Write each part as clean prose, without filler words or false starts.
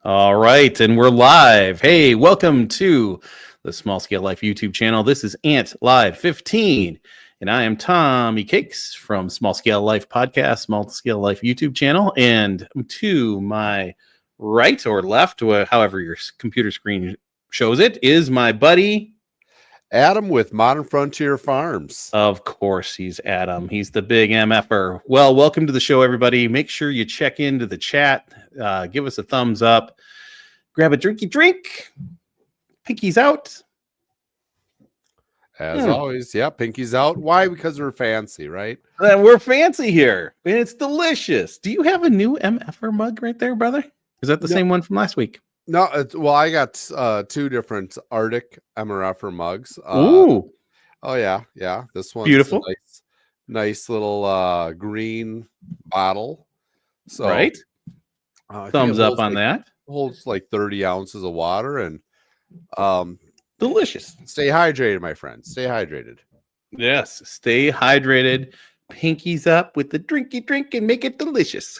All right, and we're live. Hey, welcome to the Small Scale Life YouTube channel. This is Ant Live 15, and I am Tommy Cakes from Small Scale Life Podcast, Small Scale Life YouTube channel. And to my right or left, however your computer screen shows it, is my buddy Adam with Modern Frontier Farms. Of course, he's Adam. He's the big MFer. Well, welcome to the show, everybody. Make sure you check into the chat. Give us a thumbs up. Grab a drinky drink. Pinky's out. As always, yeah, Pinky's out. Why? Because we're fancy, right? We're fancy here. And it's delicious. Do you have a new MFer mug right there, brother? Is that the same one from last week? No, well, I got two different Arctic MRFer mugs. Ooh. Oh, yeah. This one's beautiful. Nice little green bottle. So, right. Thumbs up on that. Holds like 30 ounces of water and delicious. Stay hydrated, my friend. Stay hydrated. Yes, stay hydrated. Pinkies up with the drinky drink and make it delicious.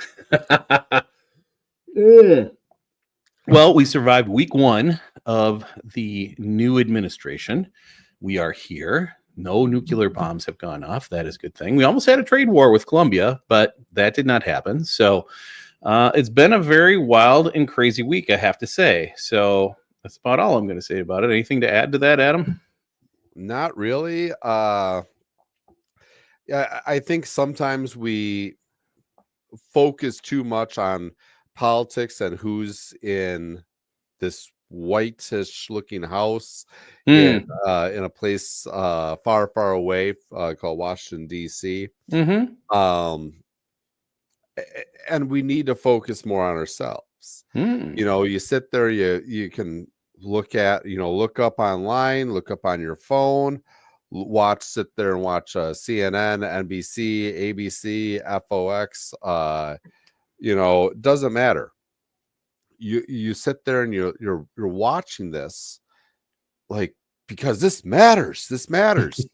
Well, we survived week 1 of the new administration. We are here. No nuclear bombs have gone off. That is a good thing. We almost had a trade war with Colombia, but that did not happen. So it's been a very wild and crazy week, I have to say. So that's about all I'm going to say about it. Anything to add to that, Adam? Not really. Yeah, I think sometimes we focus too much on politics and who's in this whitish looking house in a place far away called Washington D.C. And we need to focus more on ourselves. You know, you sit there, you can look up online, look up on your phone, sit there and watch CNN, NBC, ABC, FOX. It doesn't matter. You sit there and you're watching this, like, because this matters. This matters.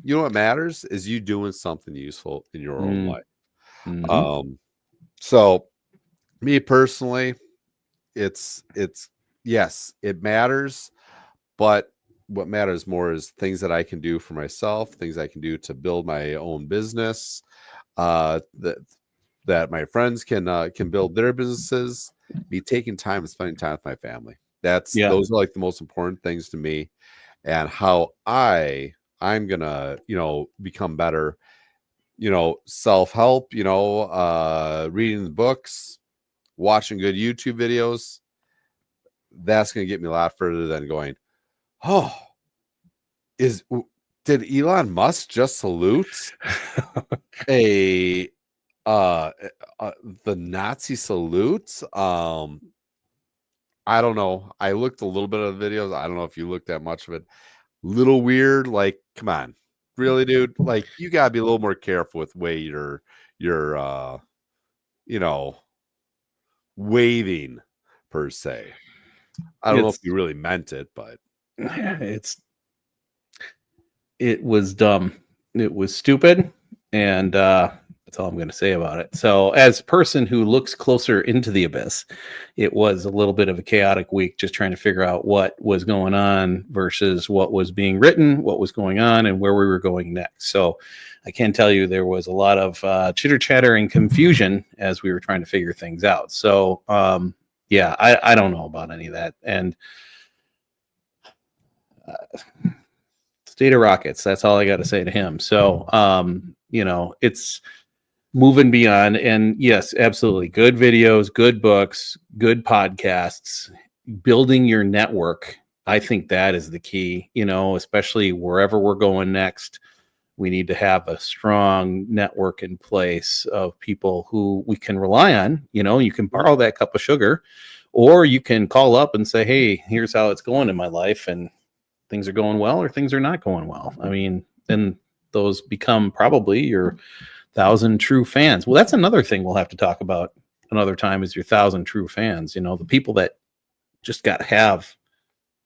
You know what matters is you doing something useful in your own life. So me personally, it's yes, it matters, but what matters more is things that I can do for myself, things I can do to build my own business, that my friends can build their businesses, be taking time and spending time with my family. Those are like the most important things to me, and how I'm gonna become better, self-help, reading the books, watching good YouTube videos. That's gonna get me a lot further than going, did Elon Musk just salute the Nazi salute? I don't know. I looked a little bit of the videos. I don't know if you looked at much of it. Little weird. Like, come on, really, dude? Like, you gotta be a little more careful with way you're waving per se. I don't know if you really meant it, but it was dumb. It was stupid, and that's all I'm going to say about it. So, as a person who looks closer into the abyss, it was a little bit of a chaotic week, just trying to figure out what was going on versus what was being written, what was going on, and where we were going next. So, I can tell you there was a lot of chitter chatter and confusion as we were trying to figure things out. So, I don't know about any of that. And State of Rockets, that's all I got to say to him. So, it's moving beyond. And yes, absolutely. Good videos, good books, good podcasts, building your network. I think that is the key, especially wherever we're going next. We need to have a strong network in place of people who we can rely on. You can borrow that cup of sugar, or you can call up and say, hey, here's how it's going in my life. And things are going well or things are not going well. I mean, then those become probably your 1,000 true fans. Well, that's another thing we'll have to talk about another time, is your 1,000 true fans. The people that just got to have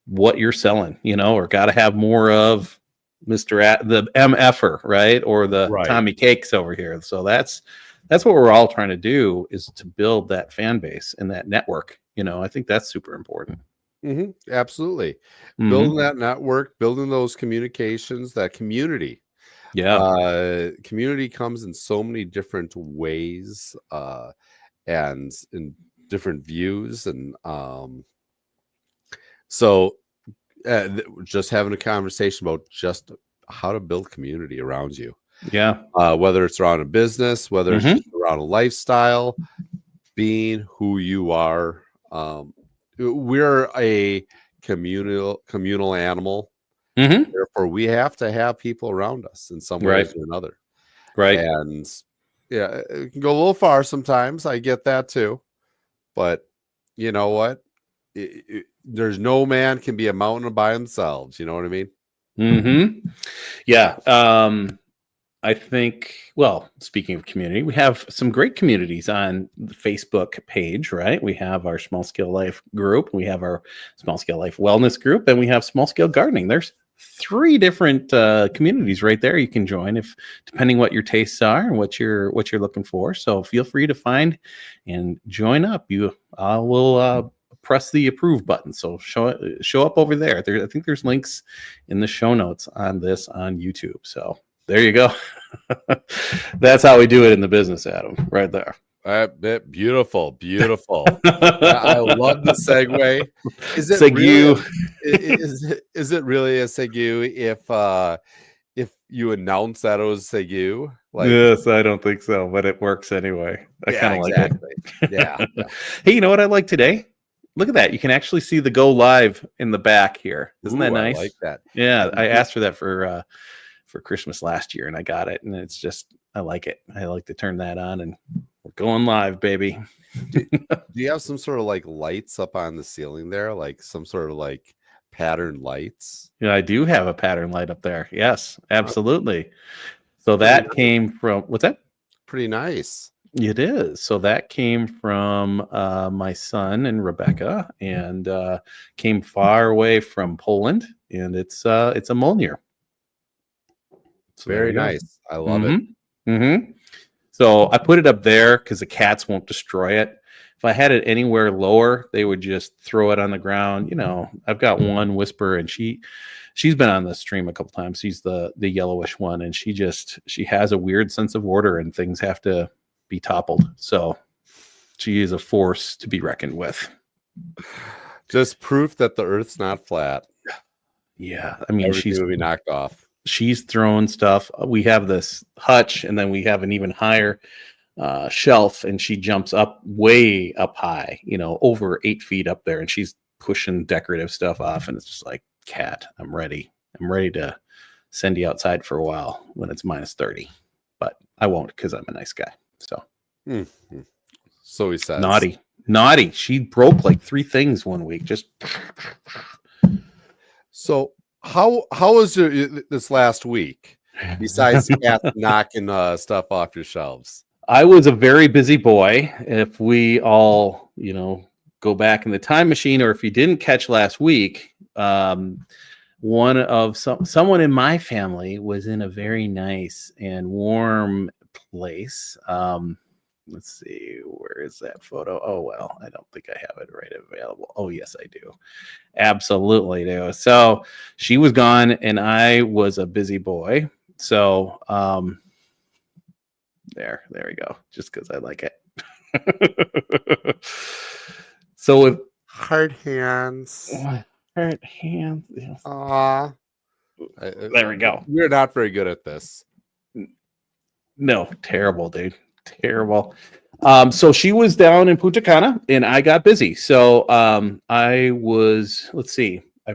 what you're selling, or got to have more of the MFer, right? Or the Tommy Cakes over here. So that's that's what we're all trying to do, is to build that fan base and that network. I think that's super important. Absolutely. Building Mm-hmm. that network, building those communications, that community. Yeah. Community comes in so many different ways, and in different views. And so just having a conversation about just how to build community around you. Yeah. Whether it's around a business, whether it's just around a lifestyle, being who you are. We're a communal animal. Mm-hmm. Therefore, we have to have people around us in some Right. ways or another. Right. And yeah, it can go a little far sometimes. I get that too. But you know what? There's no man can be a mountain by themselves. You know what I mean? Mm-hmm. Yeah. I think, well, speaking of community, we have some great communities on the Facebook page, right? We have our Small Scale Life group, we have our Small Scale Life Wellness group, and we have Small Scale Gardening. There's 3 different communities right there you can join, if depending what your tastes are and what you're looking for. So feel free to find and join up. I will press the approve button. So show up over there. I think there's links in the show notes on this on YouTube. So there you go. That's how we do it in the business, Adam. Right there. Beautiful. I love the segue. Is it Segue. is it really a segue if you announce that it was segue? Like, Yes, I don't think so, but it works anyway. I kind of like it. Yeah. Hey, you know what I like today? Look at that. You can actually see the go live in the back here. Isn't that nice? I like that. Yeah, I asked for that for Christmas last year, and I got it, and it's just, I like it. I like to turn that on, and we're going live, baby. Do you have some sort of like lights up on the ceiling there, like some sort of like pattern lights? Yeah, I do have a pattern light up there. Yes, absolutely. So that came from, what's that? Pretty nice. It is. So that came from my son and Rebecca, and came far away from Poland, and it's a Molnir. So very nice. I love it. Mm-hmm. So I put it up there because the cats won't destroy it. If I had it anywhere lower, they would just throw it on the ground. I've got one Whisper, and she's been on the stream a couple times. She's the yellowish one, and she has a weird sense of order, and things have to be toppled. So she is a force to be reckoned with. Just proof that the Earth's not flat. Yeah, I mean, everything will be knocked off. She's throwing stuff. We have this hutch, and then we have an even higher shelf, and she jumps up way up high, over 8 feet up there, and she's pushing decorative stuff off, and it's just like, cat, I'm ready to send you outside for a while when it's minus 30, but I won't, because I'm a nice guy. So so he says. Naughty. She broke like 3 things one week. Just so how was this last week, besides cats knocking stuff off your shelves? I was a very busy boy. If we all, go back in the time machine, or if you didn't catch last week, one of someone in my family was in a very nice and warm place. Let's see, where is that photo? Oh, well, I don't think I have it right available. Oh, yes, I do. Absolutely do. So she was gone, and I was a busy boy. So there we go. Just because I like it. So with hard hands. Hurt hands. Yes. There we go. We're not very good at this. No, terrible, dude. Terrible. So she was down in Punta Cana, and I got busy. So I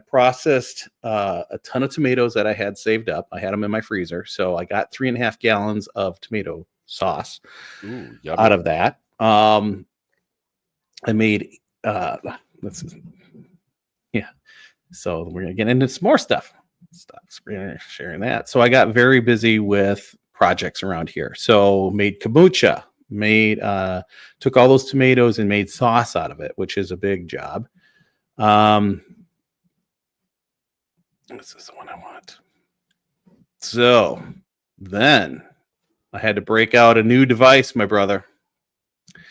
processed a ton of tomatoes that I had saved up. I had them in my freezer. So I got 3.5 gallons of tomato sauce out of that. I made so we're gonna get into some more stuff. Stop sharing that. So I got very busy with projects around here. So made kombucha, took all those tomatoes and made sauce out of it, which is a big job. This is the one I want. So then I had to break out a new device, my brother.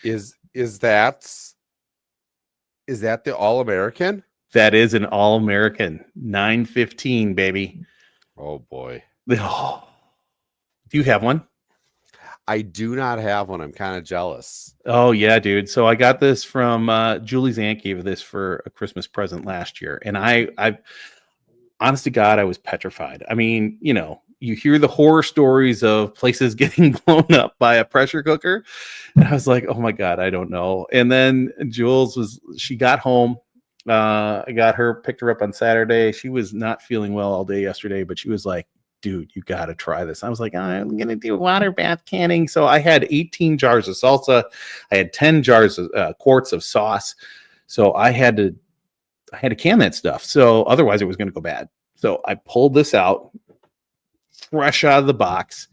Is that the All-American? That is an All-American 915, baby. Oh boy. Oh. Do you have one? I do not have one. I'm kind of jealous. Oh yeah, dude. So I got this from Julie's aunt gave this for a Christmas present last year, and I honest to God, I was petrified. I mean, you know, you hear the horror stories of places getting blown up by a pressure cooker, and I was like, oh my God, I don't know. And then she got home. I got her, picked her up on Saturday. She was not feeling well all day yesterday, but she was like, dude, you got to try this. I was like, I'm going to do water bath canning. So I had 18 jars of salsa. I had 10 quarts of sauce. So I had to can that stuff. So otherwise it was going to go bad. So I pulled this out fresh out of the box.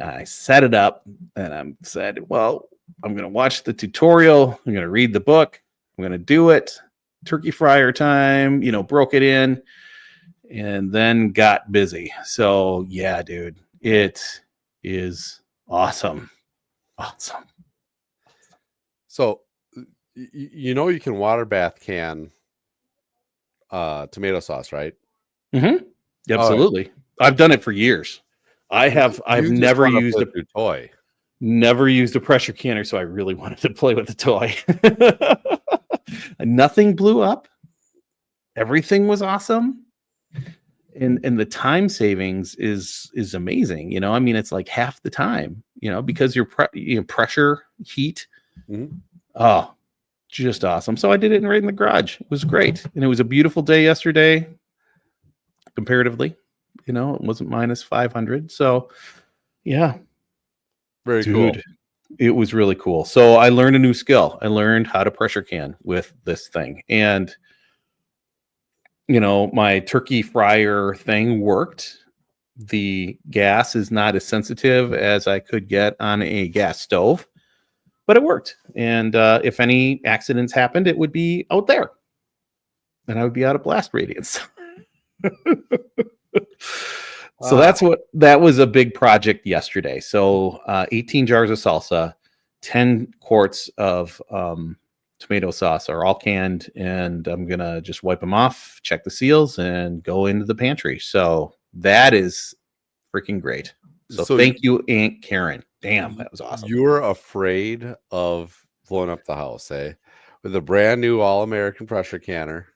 I set it up and I said, well, I'm going to watch the tutorial. I'm going to read the book. I'm going to do it. Turkey fryer time, broke it in and then got busy. So yeah, dude, it is awesome. Awesome. So, you can water bath can tomato sauce, right? Mm-hmm. Absolutely. Right. I've done it for years. I've never used a toy. Never used a pressure canner, so I really wanted to play with the toy. Nothing blew up. Everything was awesome. And the time savings is amazing. I mean, it's like half the time, because your pressure, heat. Mm-hmm. Oh, just awesome. So I did it right in the garage. It was great. And it was a beautiful day yesterday, comparatively. It wasn't minus 500. So, yeah. Very cool. It was really cool. So I learned a new skill. I learned how to pressure can with this thing. And, my turkey fryer thing worked. The gas is not as sensitive as I could get on a gas stove, but it worked. And if any accidents happened, it would be out there. And I would be out of blast radius. So that was a big project yesterday. So 18 jars of salsa, 10 quarts of tomato sauce are all canned, and I'm going to just wipe them off, check the seals, and go into the pantry. So that is freaking great. So thank you, Aunt Karen. Damn, that was awesome. You're afraid of blowing up the house, eh? With a brand new All-American pressure canner.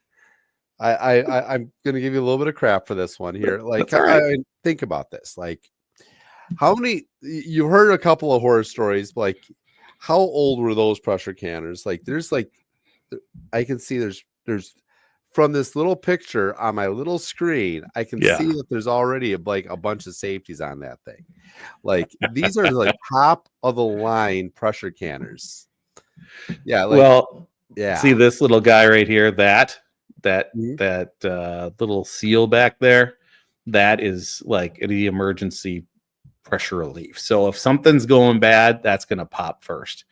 I'm going to give you a little bit of crap for this one here. Like, right. Think about this. Like, how many, you heard a couple of horror stories, but like, how old were those pressure canners? Like, I can see there's from this little picture on my little screen, I can see that there's already a bunch of safeties on that thing. Like, these are like top of the line pressure canners. Yeah. See this little guy right here, that little seal back there, that is like the emergency pressure relief. So if something's going bad, that's going to pop first.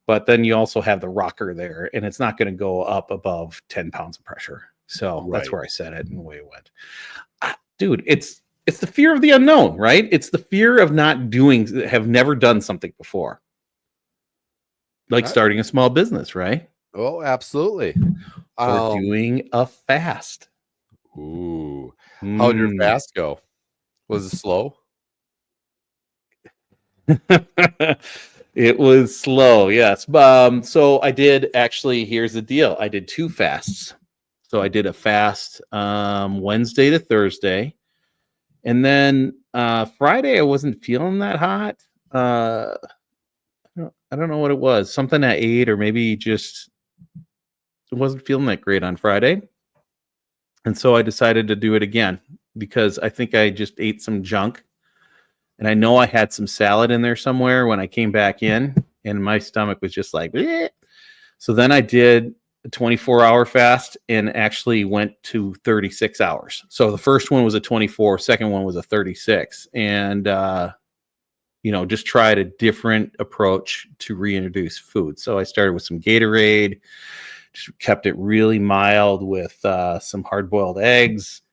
But then you also have the rocker there, and it's not going to go up above 10 pounds of pressure. So that's where I set it, and away it went. Dude, it's the fear of the unknown, right? It's the fear of have never done something before. Like starting a small business, right? Oh, absolutely. Or doing a fast. Ooh. How did your fast go? Was it slow? It was slow, yes. So I did actually, here's the deal. I did 2 fasts. So I did a fast Wednesday to Thursday. And then Friday, I wasn't feeling that hot. I don't know what it was. Something I ate, or maybe just wasn't feeling that great on Friday. And so I decided to do it again because I think I just ate some junk. And I know I had some salad in there somewhere when I came back in, and my stomach was just like, bleh. So then I did a 24-hour fast and actually went to 36 hours. So the first one was a 24, second one was a 36. And, just tried a different approach to reintroduce food. So I started with some Gatorade, just kept it really mild with some hard-boiled eggs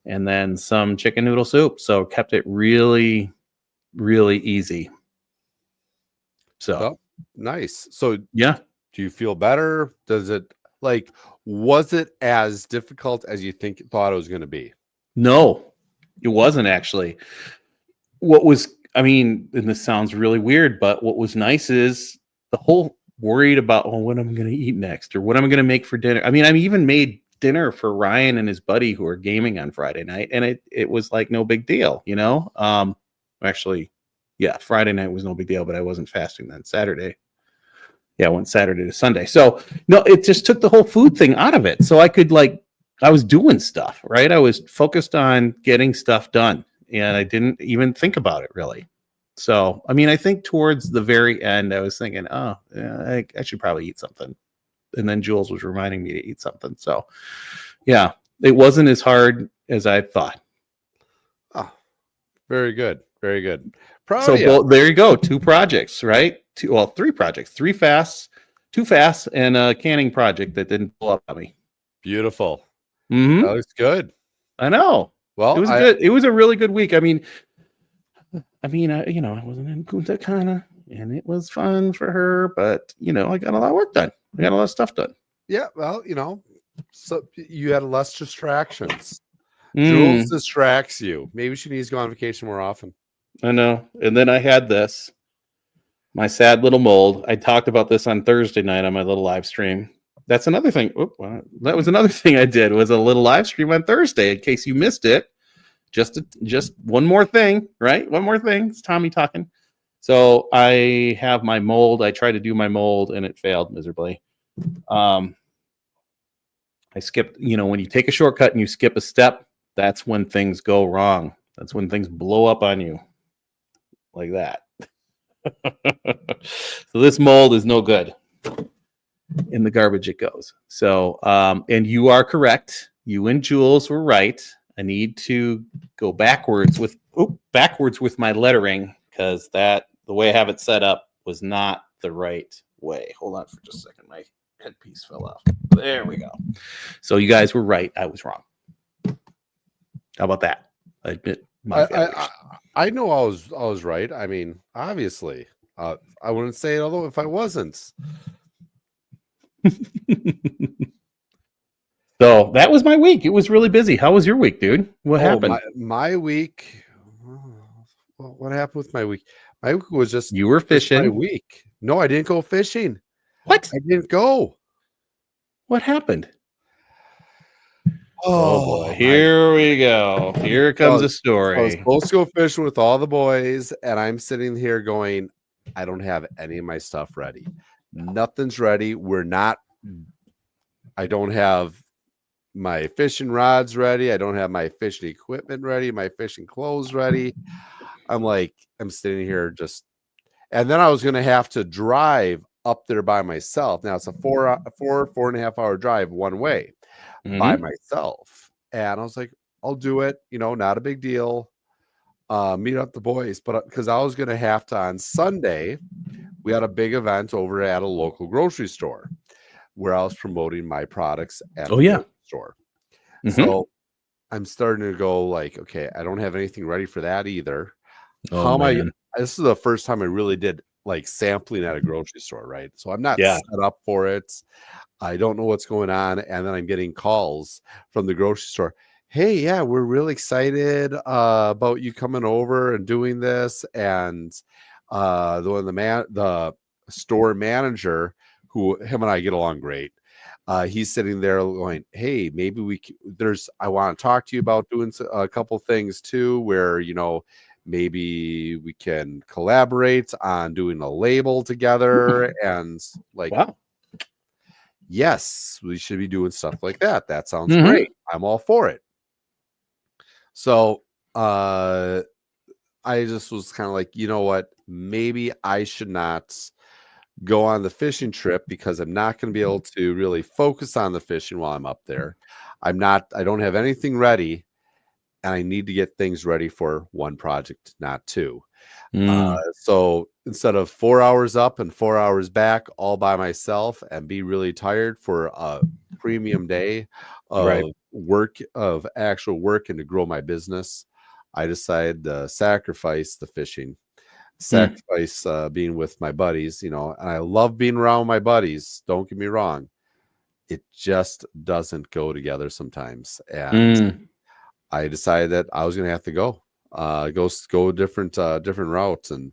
and then some chicken noodle soup. So kept it really really easy. So Oh, nice. So yeah. do you feel better? Does it like, was it as difficult as you thought it was going to be? No, it wasn't actually. I mean, and this sounds really weird, but what was nice is the whole worried about, oh, what am I going to eat next or what am I going to make for dinner? I mean, I even made dinner for Ryan and his buddy who are gaming on Friday night, and it was like no big deal, you know? Actually, yeah, Friday night was no big deal, but I wasn't fasting then. Saturday. Yeah, I went Saturday to Sunday. So no, it just took the whole food thing out of it. So I could I was doing stuff, right? I was focused on getting stuff done and I didn't even think about it really. So, I mean, I think towards the very end, I was thinking, oh, yeah, I should probably eat something. And then Jules was reminding me to eat something. So, yeah, it wasn't as hard as I thought. Oh, very good. Very good. Proud So of you. there you go. 2 projects, right? 3 projects, 3 fasts, 2 fasts, and a canning project that didn't pull up on me. Beautiful. Mm-hmm. That looks good. I know. Well, it was good. It was a really good week. I mean, I wasn't in Punta Cana, and it was fun for her. But I got a lot of work done. I got a lot of stuff done. Yeah. Well, so you had less distractions. Jules distracts you. Maybe she needs to go on vacation more often. I know. And then I had my sad little mold. I talked about this on Thursday night on my little live stream. That's another thing. That was another thing I did was a little live stream on Thursday. In case you missed it, just one more thing, right? One more thing. It's Tommy talking. So I have my mold. I tried to do my mold and it failed miserably. I skipped. When you take a shortcut and you skip a step, that's when things go wrong. That's when things blow up on you, like that. So this mold is no good. In the garbage it goes. So, and you are correct. You and Jules were right. I need to go backwards with my lettering because the way I have it set up was not the right way. Hold on for just a second. My headpiece fell off. There we go. So you guys were right. I was wrong. How about that? I admit my failures. I know I was right. I mean, obviously, I wouldn't say it although if I wasn't. So that was my week. It was really busy. How was your week, dude? What happened? My week. What happened with my week? My week was just you were fishing. My week. No, I didn't go fishing. What? I didn't go. What happened? Oh boy! Here we go. Here comes a story. I was supposed to go fishing with all the boys, and I'm sitting here going, I don't have any of my stuff ready. Nothing's ready. I don't have my fishing rods ready. I don't have my fishing equipment ready, my fishing clothes ready. I'm sitting here and then I was going to have to drive up there by myself. Now it's a 4.5 hour drive one way by myself. And I was like, I'll do it. Not a big deal. Meet up the boys. But because I was going to have to on Sunday, we had a big event over at a local grocery store where I was promoting my products at the grocery store. So I'm starting to go okay, I don't have anything ready for that either. This is the first time I really did sampling at a grocery store, right? So I'm not set up for it. I don't know what's going on. And then I'm getting calls from the grocery store. Hey, yeah, we're really excited about you coming over and doing this. And the store manager, him and I get along great. He's sitting there going, hey, maybe I want to talk to you about doing a couple things too, where, maybe we can collaborate on doing a label together. And wow. Yes, we should be doing stuff like that. That sounds great. I'm all for it. So, I just was kind of like, you know what, maybe I should not go on the fishing trip because I'm not going to be able to really focus on the fishing while I'm up there. I don't have anything ready and I need to get things ready for one project, not 2. So instead of 4 hours up and 4 hours back all by myself and be really tired for a premium day of actual work and to grow my business, I decided to sacrifice the fishing sacrifice being with my buddies, and I love being around my buddies. Don't get me wrong. It just doesn't go together sometimes. And I decided that I was going to have to go different routes. And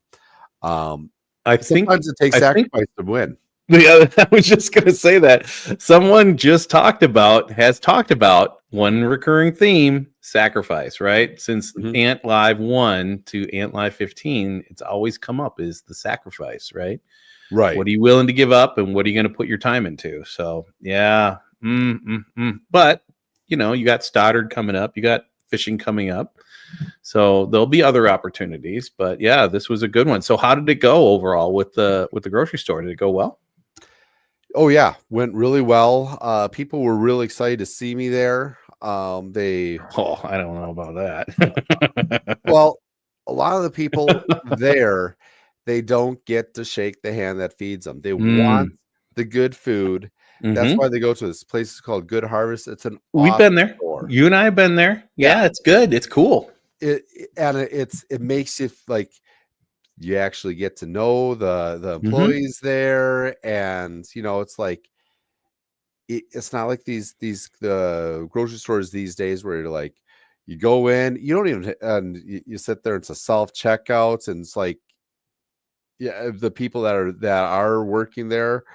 sometimes it takes sacrifice to win. Yeah, I was just going to say that someone has talked about one recurring theme, sacrifice, right? Since Ant Live 1 to Ant Live 15, it's always come up is the sacrifice, right? Right. What are you willing to give up and what are you going to put your time into? So, yeah. But, you got Stoddard coming up. You got fishing coming up. So there'll be other opportunities. But, yeah, this was a good one. So how did it go overall with the grocery store? Did it go well? Oh yeah, went really well. People were really excited to see me there. I don't know about that. Well, a lot of the people there, they don't get to shake the hand that feeds them. They want the good food. That's why they go to this place called Good Harvest. It's We've been there. Store. You and I have been there. Yeah, it's good. It's cool. It makes you like you actually get to know the employees there, and it's like it's not like the grocery stores these days where you're like you go in, you don't even and you sit there, it's a self checkout, and it's like the people that are working there,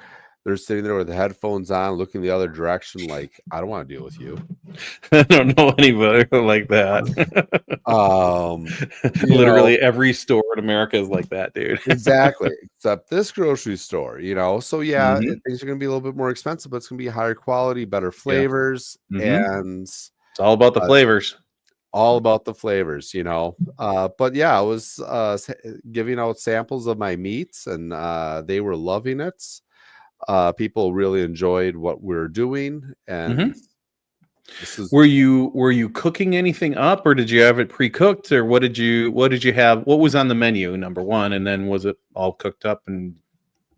they're sitting there with the headphones on looking the other direction like, I don't want to deal with you. I don't know anybody like that. Literally every store in America is like that, dude. Exactly. Except this grocery store, so yeah, things are going to be a little bit more expensive, but it's going to be higher quality, better flavors. And it's all about the flavors. All about the flavors, but yeah, I was giving out samples of my meats, and they were loving it. People really enjoyed what we're doing, and were you cooking anything up, or did you have it pre-cooked, or what did you have? What was on the menu, number one, and then was it all cooked up? And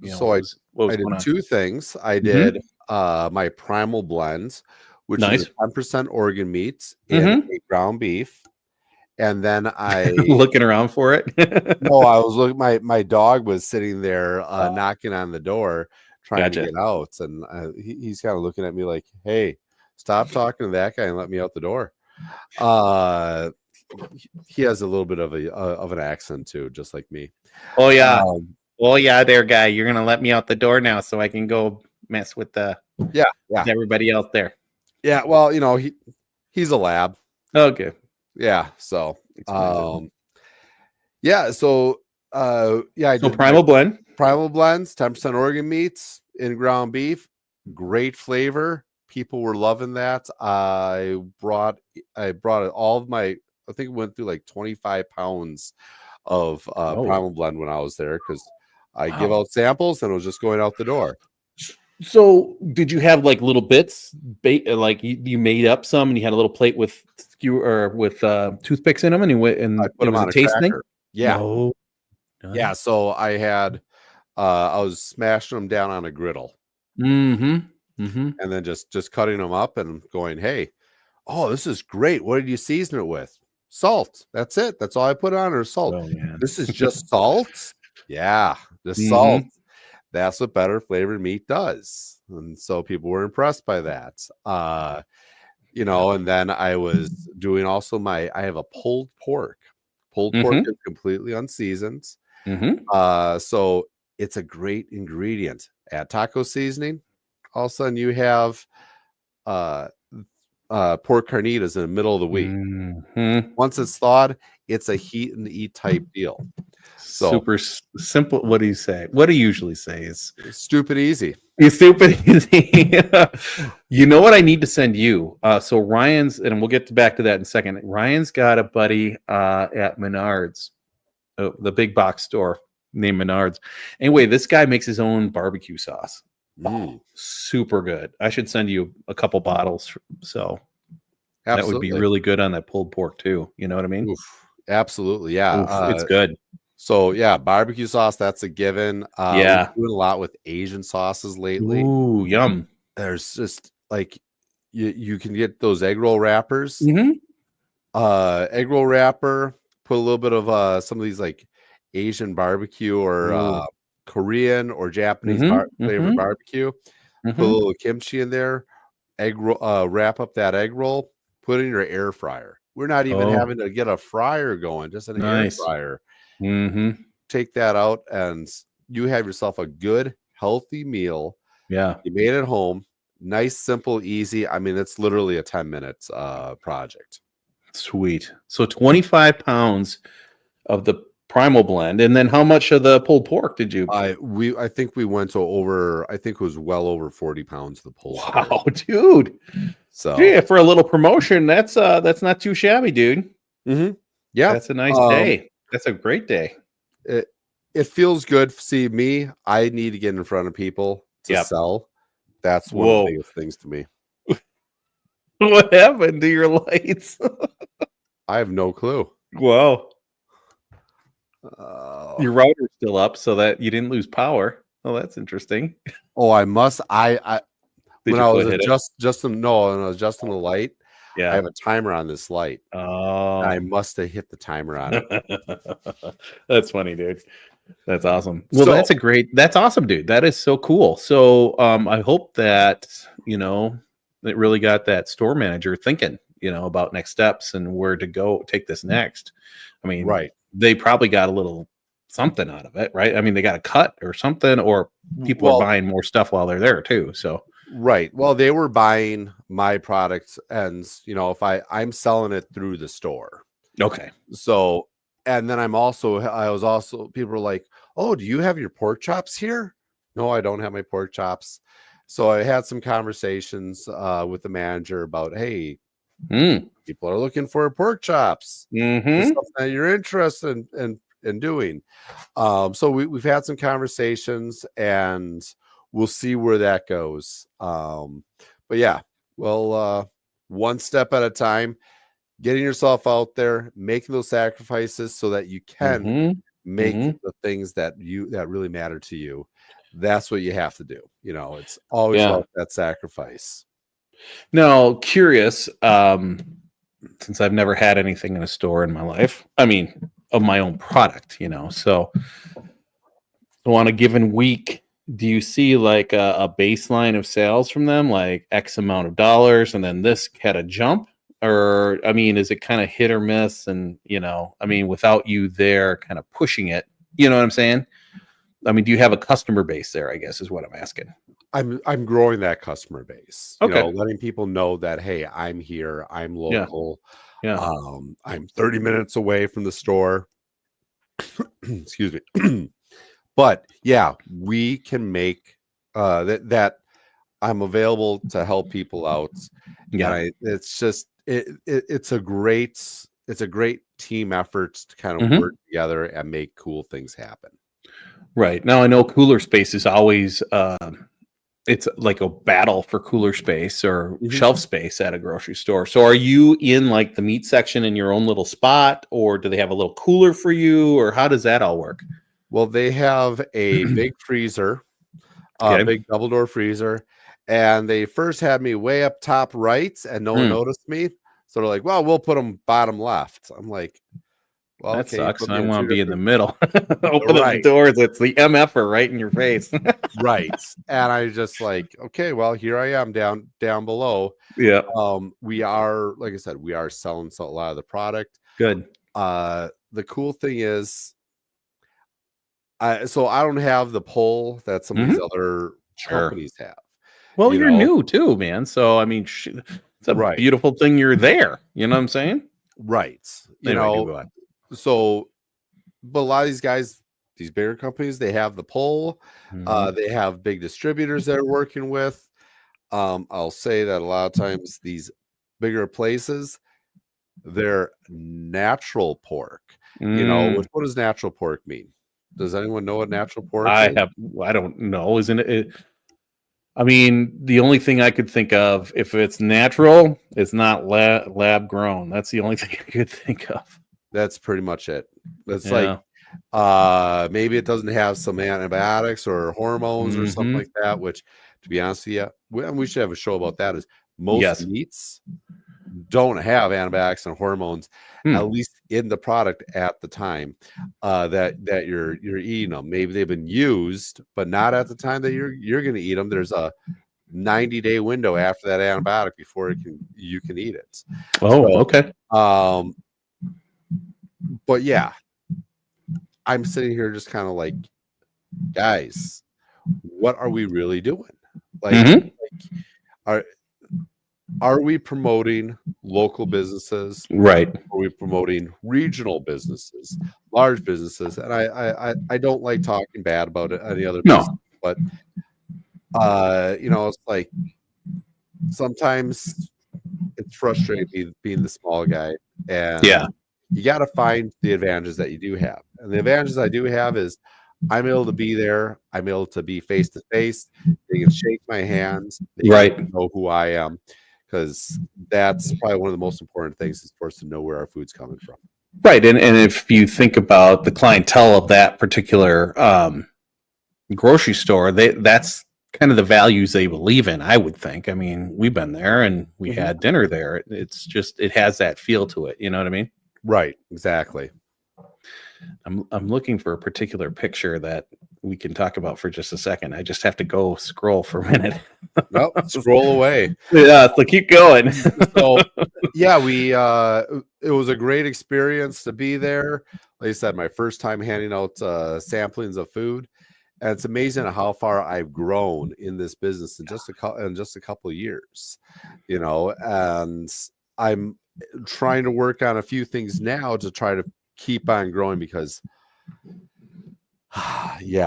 I did two things. I did my primal blends, which is 10% organ meats and ground beef. And then I looking around for it. No, I was looking. My dog was sitting there knocking on the door, trying to get out, and he's kind of looking at me like, "Hey, stop talking to that guy and let me out the door." He has a little bit of an accent too, just like me. Oh yeah, there, guy. You're gonna let me out the door now, so I can go mess with with everybody else there. Yeah, well, he's a lab. Okay. Yeah. So, I did primal blends, 10% organ meats in ground beef, great flavor. People were loving that. I brought all of my, I think it went through like 25 pounds of primal blend when I was there, because I give out samples and it was just going out the door. So did you have like little bits, like you made up some and you had a little plate with toothpicks in them, and I put them on a taste thing? Yeah. Oh, nice. Yeah. So I had, I was smashing them down on a griddle. And then just cutting them up and going, hey, this is great. What did you season it with? Salt. That's it. That's all I put on, or salt. This is just salt. Yeah. Just salt. That's what better flavored meat does. And so people were impressed by that. And then I was doing also I have a pulled pork. Pulled pork is completely unseasoned. So it's a great ingredient. Add taco seasoning. All of a sudden you have pork carnitas in the middle of the week. Once it's thawed, it's a heat and eat type deal. So super simple. What do you say? What do you usually say is stupid easy. It's stupid easy. You know what I need to send you? So Ryan's, and we'll get back to that in a second. Ryan's got a buddy at Menards, the big box store named Menards. Anyway, this guy makes his own barbecue sauce. Super good. I should send you a couple bottles. So that would be really good on that pulled pork too. You know what I mean? Oof, absolutely. Yeah. It's good. So yeah, barbecue sauce, that's a given. We're doing a lot with Asian sauces lately. Ooh, yum. There's just like you can get those egg roll wrappers. Egg roll wrapper, put a little bit of some of these like Asian barbecue or Ooh. Korean or Japanese Mm-hmm. flavored Mm-hmm. barbecue. Put a Mm-hmm. little kimchi in there, egg roll, wrap up that egg roll, put it in your air fryer. We're not even Oh, having to get a fryer going, just an air nice. fryer. Mm-hmm. Take that out, and you have yourself a good, healthy meal. Yeah. You made it home. Nice, simple, easy. I mean, it's literally a 10 minutes project. Sweet. So 25 pounds of the primal blend. And then how much of the pulled pork did you? I think we went to over, I think it was well over 40 pounds of the pulled pork. Wow, dude. So Yeah, for a little promotion, that's not too shabby, dude. yeah. That's a nice day. That's a great day. It feels good. See, me, I need to get in front of people to Yep. sell. That's one of the Whoa. biggest things to me. What happened to your lights? I have no clue. Wow. Uh, Your router's still up so that you didn't lose power. Oh, that's interesting. oh, I must. I Did when your I was foot hit it? adjusting the light, I Yeah. have a timer on this light. I Oh. must have hit the timer on it. That's funny, dude. That's awesome. Well, So that's awesome, dude. That is so cool. So I hope that, it really got that store manager thinking, about next steps and where to go take this next. I mean, right. they probably got a little something out of it, right? I mean, they got a cut or something, or people are Well, buying more stuff while they're there too. So right. Well, they were buying my products, and if I'm selling it through the store. okay. So, and then I was also, people were like, "Oh, do you have your pork chops here?" No, I don't have my pork chops. So I had some conversations with the manager about, hey, people are looking for pork chops. Is Mm-hmm. something that you're interested in doing. So we've had some conversations, and we'll see where that goes. But yeah, well, one step at a time, getting yourself out there, making those sacrifices so that you can Mm-hmm. make Mm-hmm. the things that really matter to you. That's what you have to do. It's always Yeah. about that sacrifice. Now, curious, since I've never had anything in a store in my life, I mean, of my own product, so on a given week, do you see like a baseline of sales from them, like X amount of dollars, and then this had a jump? Or, I mean, is it kind of hit or miss? And, I mean, without you there kind of pushing it, you know what I'm saying? I mean, do you have a customer base there, I guess is what I'm asking. I'm growing that customer base, Okay. letting people know that, hey, I'm here, I'm Yeah. local. Yeah. I'm 30 minutes away from the store. Excuse me. But yeah, we can make that I'm available to help people out. Yeah. And it's just it's a great team effort to kind of Hmm. work together and make cool things happen. Right. Now I know cooler space is always it's like a battle for cooler space or shelf space at a grocery store. So are you in like the meat section in your own little spot, or do they have a little cooler for you, or how does that all work? Well, they have a big freezer, a Okay. big double door freezer, and they first had me way up top right, and no one noticed me. So they're like, "Well, we'll put them bottom left." I'm like, "Well, That okay, you sucks. put I me in want two to be in the different." middle. Open up the Right, doors. It's the MFer right in your face. right. And I just like, okay, well, here I am down below. Yeah. We are, like I said, we are selling a lot of the product. Good. The cool thing is, so I don't have the pull that some of these Hmm. other Sure. companies have. Well, You you're know, new too, man. So I mean, it's a right, beautiful thing you're there. You know what I'm saying? right. Anyway, do go on. So, but a lot of these guys, these bigger companies, they have the pull. Hmm. They have big distributors they're working with. I'll say that a lot of times these bigger places, they're natural pork. What does natural pork mean? Does anyone know what natural pork is? I don't know. Isn't it? I mean, the only thing I could think of, if it's natural, it's not lab grown. That's the only thing I could think of. That's pretty much it. It's like Yeah. maybe it doesn't have some antibiotics or hormones or something Hmm. like that, which, to be honest with you, we should have a show about that. Is most Yes. meats don't have antibiotics and hormones, at least in the product at the time that you're eating them. Maybe they've been used, but not at the time that you're going to eat them. There's a 90-day window after that antibiotic before you can eat it. Oh, so, okay. But yeah, I'm sitting here just kind of like, guys, what are we really doing? Like are we promoting local businesses? Right. Are we promoting regional businesses, large businesses? And I don't like talking bad about any other business, but it's like sometimes it's frustrating being the small guy, and you got to find the advantages that you do have. And the advantages I do have is I'm able to be there. I'm able to be face to face. They can shake my hands. They can know who I am, because that's probably one of the most important things, is for us to know where our food's coming from. Right. And if you think about the clientele of that particular grocery store, that's kind of the values they believe in, I would think. I mean, we've been there and we had dinner there. It's just, it has that feel to it. You know what I mean? Right. Exactly. I'm looking for a particular picture that we can talk about for just a second. I just have to go scroll for a minute. Nope, scroll away. Yeah, so keep going. So yeah, it was a great experience to be there. Like I said, my first time handing out samplings of food, and it's amazing how far I've grown in this business in just a couple of years. And I'm trying to work on a few things now to try to keep on growing, because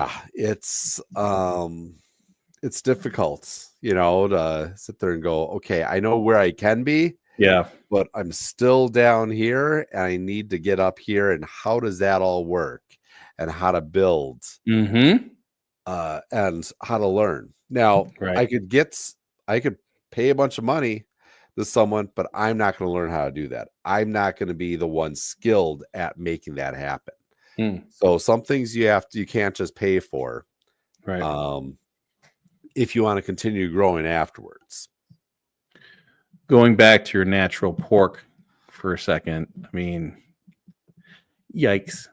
it's difficult, to sit there and go, okay, I know where I can be, but I'm still down here and I need to get up here, and how does that all work, and how to build, and how to learn. Now, I could pay a bunch of money to someone, but I'm not going to learn how to do that. I'm not going to be the one skilled at making that happen. So some things you can't just pay for, right? If you want to continue growing afterwards. Going back to your natural pork for a second, I mean, yikes!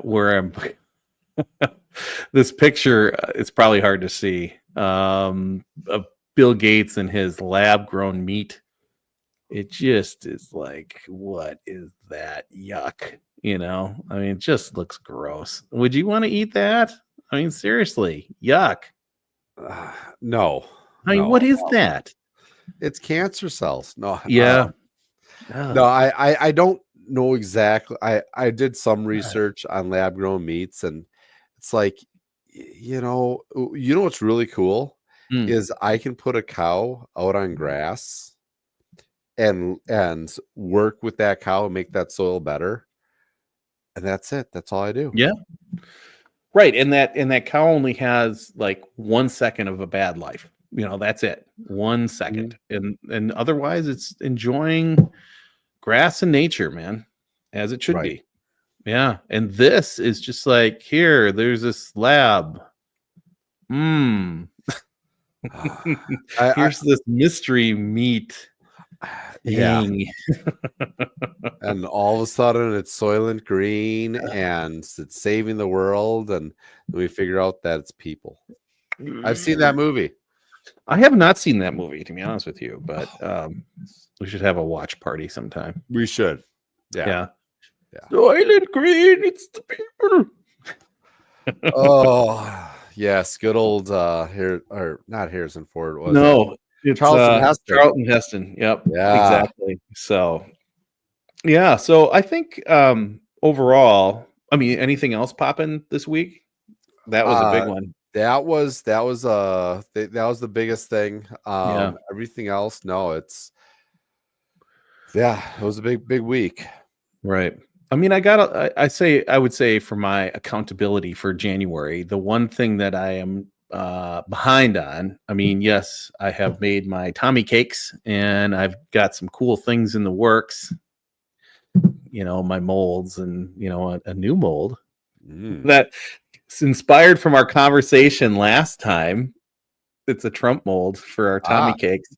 Where I'm, this picture, it's probably hard to see. Of Bill Gates and his lab-grown meat. It just is like, what is that? Yuck. I mean, it just looks gross. Would you want to eat that? I mean, seriously, yuck. No. I mean, what is that? It's cancer cells. No. Yeah. No, I don't know exactly. I did some research on lab-grown meats, and it's like, what's really cool is I can put a cow out on grass and work with that cow and make that soil better. And that's it. That's all I do. Yeah. Right. And that cow only has like 1 second of a bad life. That's it. 1 second. And otherwise it's enjoying grass and nature, man, as it should be. Yeah. And this is just like, here, there's this lab. Here's this mystery meat. And all of a sudden it's Soylent Green and it's saving the world, and we figure out that it's people. I've seen that movie. I have not seen that movie, to be honest with you, but we should have a watch party sometime. We should. Yeah. Soylent Green, it's the people. Oh yes, good old not Harrison Ford. It's Charlton Heston. Yep. Yeah. Exactly. So I think overall, I mean, anything else popping this week? That was a big one. That was the biggest thing. Everything else, no, it was a big week. Right. I mean, I would say for my accountability for January, the one thing that I am behind on, I mean, yes, I have made my Tommy cakes and I've got some cool things in the works, my molds and, a new mold that's inspired from our conversation last time. It's a Trump mold for our Tommy cakes.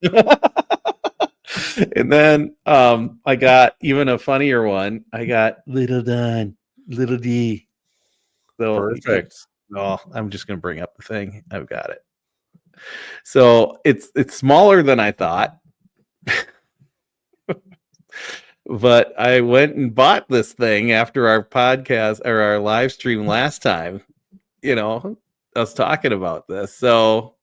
And then I got even a funnier one. I got Little Don, Little D. So Perfect. oh, I'm just gonna bring up the thing. I've got it. So it's smaller than I thought. But I went and bought this thing after our podcast or our live stream last time. Us talking about this. So,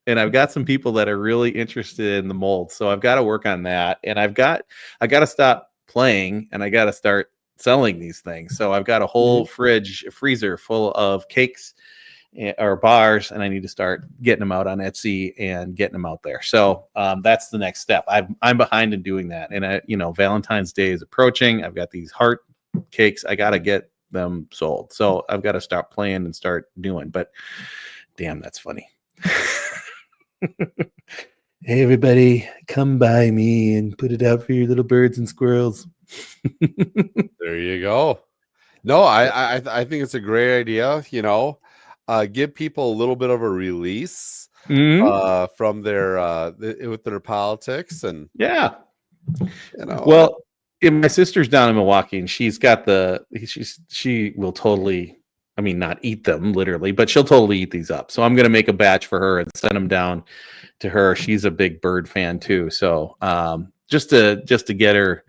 and I've got some people that are really interested in the mold. So I've got to work on that. And I got to stop playing and I got to start selling these things. So I've got a whole freezer full of cakes or bars, and I need to start getting them out on Etsy and getting them out there. So that's the next step. I'm behind in doing that. And Valentine's Day is approaching. I've got these heart cakes. I got to get them sold. So I've got to stop playing and start doing, but damn, that's funny. Hey, everybody, come by me and put it out for your little birds and squirrels. There you go. No, I think it's a great idea. Give people a little bit of a release from their with their politics and yeah. Well, my sister's down in Milwaukee and she's got she will totally, I mean, not eat them literally, but she'll totally eat these up. So I'm going to make a batch for her and send them down to her. She's a big bird fan too. So just to get her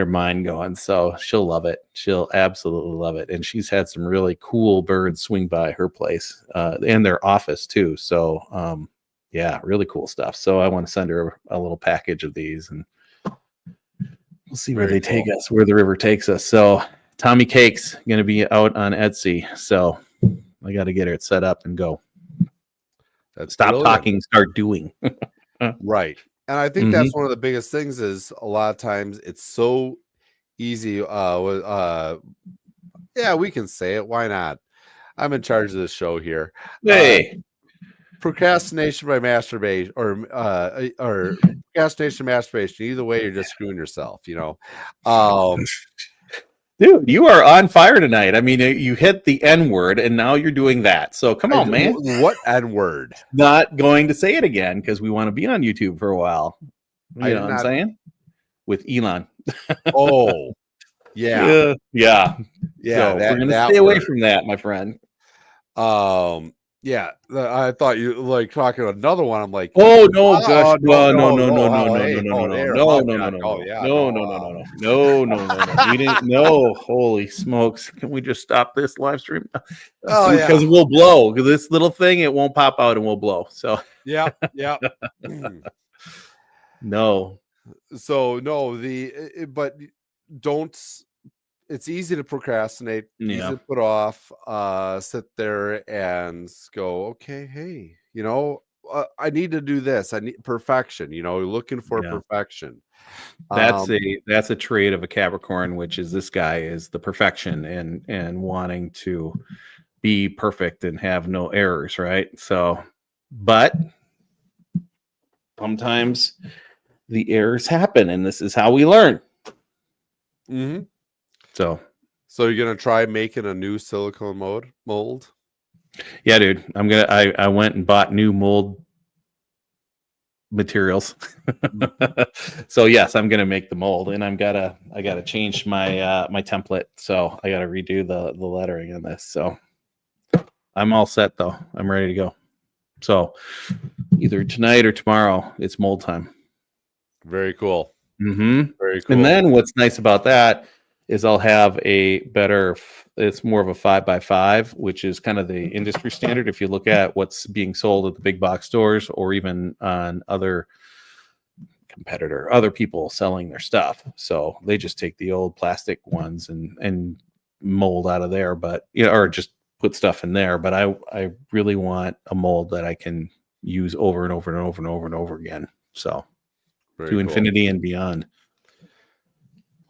mind going. So she'll love it. She'll absolutely love it. And she's had some really cool birds swing by her place and their office too. So yeah, really cool stuff. So I want to send her a little package of these and we'll see where take us, where the river takes us. So Tommy Cake's going to be out on Etsy. So I got to get it set up and go. Stop talking, start doing. Right. And I think that's one of the biggest things is a lot of times it's so easy. Yeah, we can say it. Why not? I'm in charge of this show here. Hey. Procrastination by masturbation or procrastination masturbation. Either way, you're just screwing yourself, Dude, you are on fire tonight. I mean, you hit the N word and now you're doing that. So come on, man. What N word? Not going to say it again because we want to be on YouTube for a while. You know what I'm saying? With Elon. Oh, yeah. Yeah. So we're going to stay away from that, my friend. Yeah, I thought you like talking another one. I'm like, oh no, gosh, no. We didn't. No, holy smokes! Can we just stop this live stream? Oh yeah, because we'll blow. Because this little thing, it won't pop out and we'll blow. So yeah. No. So no, but don't. It's easy to procrastinate, easy to put off, sit there and go, okay, hey, I need to do this. I need perfection, looking for perfection. That's a trait of a Capricorn, which is this guy is the perfection and wanting to be perfect and have no errors, right? So, but sometimes the errors happen and this is how we learn. So you're gonna try making a new silicone mold? Yeah, dude. I went and bought new mold materials. So yes, I'm gonna make the mold, and I gotta change my my template. So I gotta redo the lettering on this. So I'm all set though. I'm ready to go. So either tonight or tomorrow, it's mold time. Very cool. Very cool. And then what's nice about that is I'll have it's more of a 5x5, which is kind of the industry standard. If you look at what's being sold at the big box stores or even on other people selling their stuff. So they just take the old plastic ones and mold out of there, or just put stuff in there. But I really want a mold that I can use over and over and over and over and over again. So to infinity and beyond.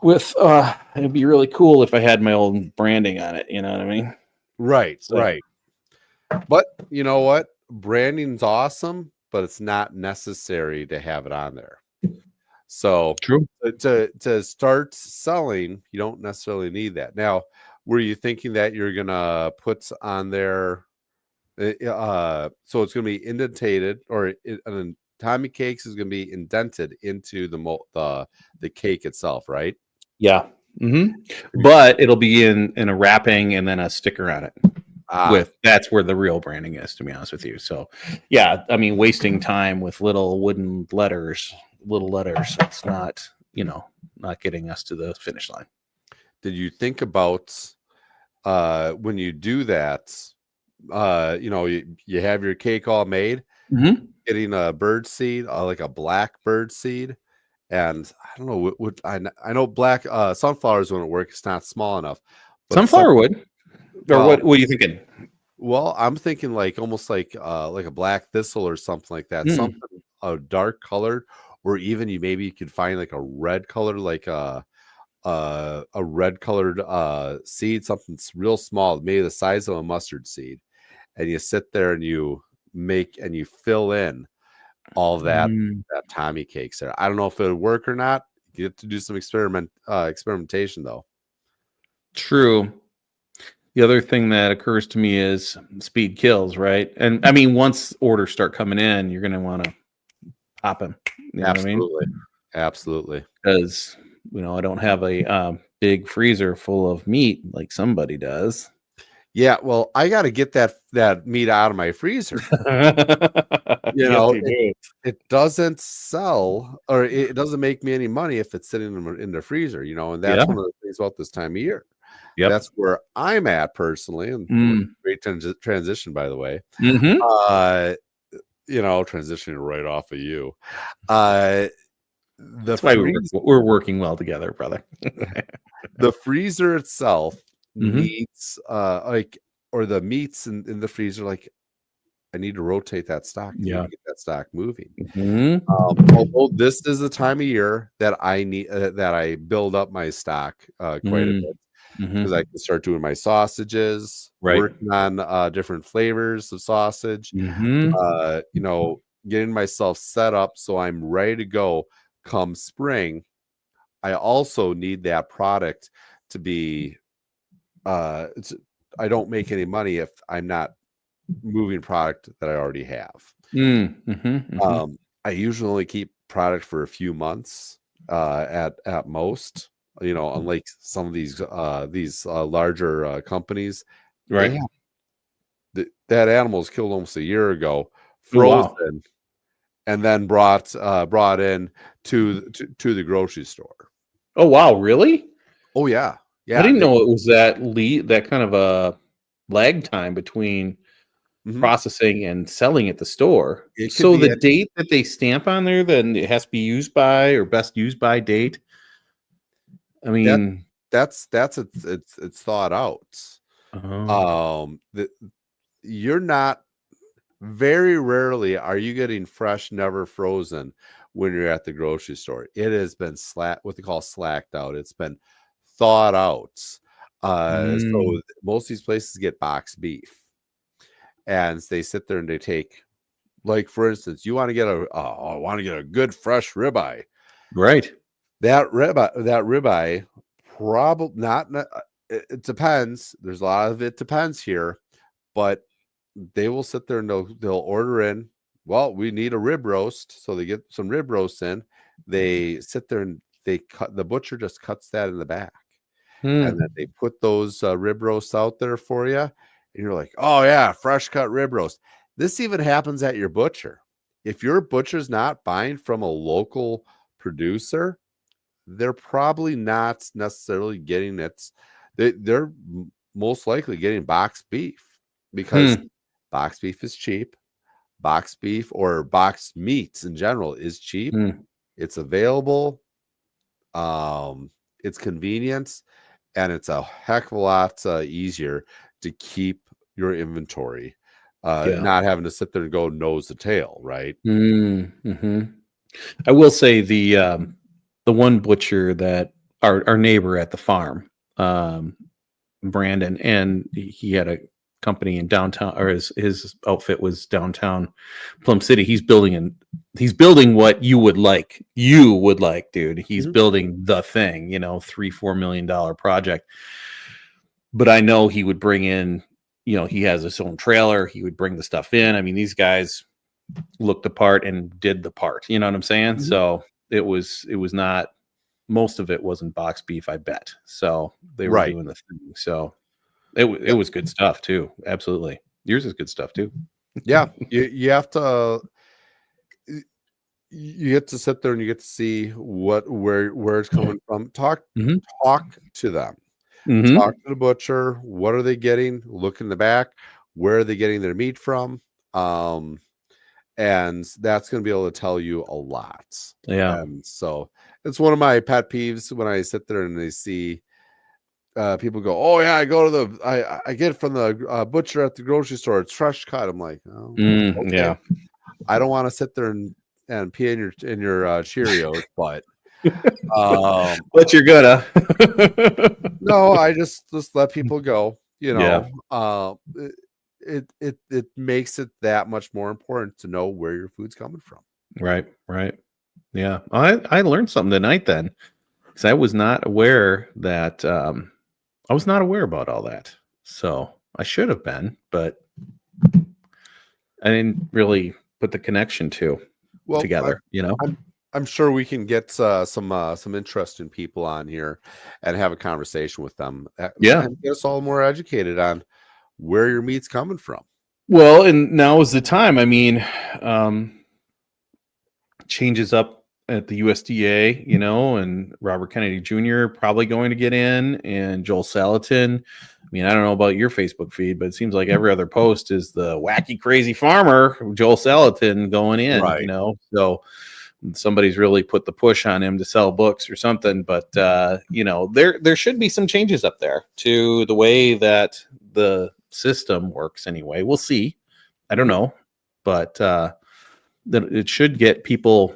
It'd be really cool if I had my old branding on it. You know what I mean? Right. But you know what? Branding's awesome, but it's not necessary to have it on there. So true. To start selling, you don't necessarily need that. Now, were you thinking that you're gonna put on there? So it's gonna be indentated or an Tommy cakes is going to be indented into the cake itself, right? Yeah. But it'll be in a wrapping and then a sticker on it. That's where the real branding is, to be honest with you. So, yeah, I mean, wasting time with little wooden letters, it's not, not getting us to the finish line. Did you think about when you do that, you have your cake all made, getting a bird seed, like a black bird seed, and I don't know what I know black sunflowers wouldn't work. It's not small enough. But sunflower would. Or what are you thinking? Well, I'm thinking like almost like a black thistle or something like that. Something dark colored, or even you could find like a red color, like a red colored seed, something real small, maybe the size of a mustard seed, and you sit there and you fill in all that Tommy cakes there. I don't know if it would work or not. You have to do some experimentation though. True. The other thing that occurs to me is speed kills, right? And I mean, once orders start coming in, you're going to want to pop them. You know Absolutely. what I mean? Absolutely. Because, I don't have a big freezer full of meat like somebody does. Yeah, well, I got to get that meat out of my freezer. It doesn't sell, or it doesn't make me any money if it's sitting in the freezer, and that's one of the things about this time of year. Yep. That's where I'm at personally, and great transition, by the way. Transitioning right off of you. That's why we're working well together, brother. The freezer itself needs or the meats in the freezer, like I need to rotate that stock to get that stock moving. Although this is the time of year that I need that I build up my stock quite a bit, because I can start doing my sausages, working on different flavors of sausage, getting myself set up so I'm ready to go come spring. I also need that product to be I don't make any money if I'm not moving product that I already have. I usually only keep product for a few months at most, unlike some of these larger companies, right? That animal was killed almost a year ago, frozen, and then brought in to the grocery store. Oh wow, really? Oh yeah. I didn't know it was that kind of a lag time between processing and selling at the store. So the date that they stamp on there, then it has to be used by, or best used by date. I mean, that's it's thought out. You're not, very rarely are you getting fresh, never frozen when you're at the grocery store. It has been what they call slacked out. It's been thawed out. So most of these places get boxed beef, and they sit there and they take, like, for instance, you want to get I want to get a good fresh ribeye, right? That ribeye probably not. It depends. There's a lot of it depends here, but they will sit there and they'll order in. Well, we need a rib roast, so they get some rib roasts in. They sit there and the butcher just cuts that in the back, and then they put those rib roasts out there for you, and you're like, oh yeah, fresh cut rib roast. This even happens at your butcher. If your butcher's not buying from a local producer, they're probably not necessarily getting it. They're most likely getting boxed beef, because boxed beef is cheap. Boxed beef or boxed meats in general is cheap. It's available. It's convenient, and it's a heck of a lot easier to keep your inventory, not having to sit there and go nose to tail, right? I will say the one butcher that our neighbor at the farm, Brandon, and he had a company in downtown, or his outfit was downtown Plum City. He's building what you would like, dude. He's building the thing, $3-4 million project. But I know he would bring in, he has his own trailer. He would bring the stuff in. I mean, these guys, looked the part and did the part. You know what I'm saying? Mhm. So it was not, most of it wasn't box beef, I bet. So they were Right. doing the thing. So it Yep. was good stuff too. Absolutely. Yours is good stuff too. Yeah. You have to you get to sit there and you get to see where it's coming from. Hmm. Talk to them. Hmm. Talk to the butcher. What are they getting? Look in the back. Where are they getting their meat from? And that's going to be able to tell you a lot. Yeah. And so it's one of my pet peeves when I sit there and they see people go, "Oh yeah, I go to I get it from the butcher at the grocery store. It's fresh cut." I'm like, "Oh, okay." Yeah. I don't want to sit there and pee in your Cheerios, but um, But you're gonna. no, I just let people go. Yeah. It makes it that much more important to know where your food's coming from. Right. Right. Yeah. I learned something tonight then, because I was not aware that I was not aware about all that. So I should have been, but I didn't really put the connection Well, together, I'm sure we can get some interesting people on here and have a conversation with them Yeah. and get us all more educated on where your meat's coming from. Well, and now is the time. I mean, changes up at the USDA, and Robert Kennedy Jr. probably going to get in, and Joel Salatin. I mean, I don't know about your Facebook feed, but it seems like every other post is the wacky, crazy farmer, Joel Salatin, going in, Right. So somebody's really put the push on him to sell books or something. But, there should be some changes up there to the way that the system works anyway. We'll see. I don't know, but that it should get people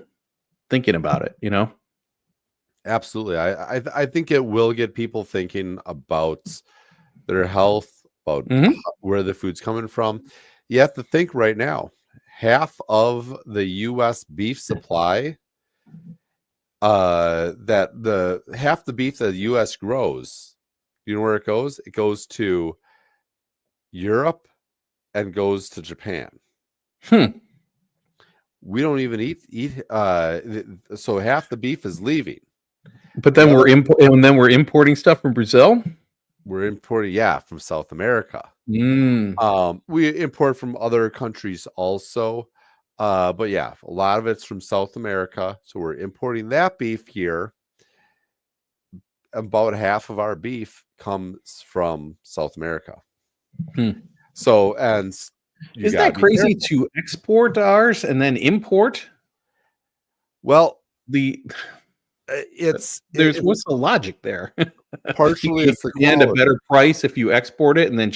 thinking about it. Absolutely. I think it will get people thinking about their health, about Hmm. where the food's coming from. You have to think right now, half of the US beef supply, that the half the beef that the US grows, you know where it goes? It goes to Europe and goes to Japan. Hmm. We don't even eat so half the beef is leaving. But The then other we're importing stuff from Brazil. we're importing, yeah, from South America. Mm. We import from other countries also. But yeah, a lot of it's from South America. So we're importing that beef here. About half of our beef comes from South America. Hmm. So, and you Isn't gotta that be crazy careful. to export ours and then import Well, the? There's it's what's the logic there? You partially can it's the command a quality. better price if you export it, and then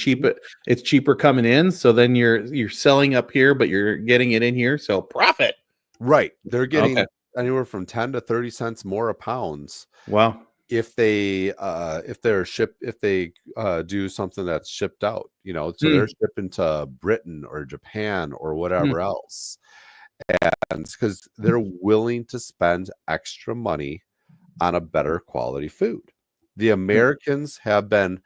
it's cheaper coming in. So then you're selling up here, but you're getting it in here. So profit. Right. They're Okay. getting anywhere from 10 to 30 cents more a pound Wow. if they do something that's shipped out, so Hmm. they're shipping to Britain or Japan or Hmm. whatever else. And because they're willing to spend extra money on a better quality food. The Americans have been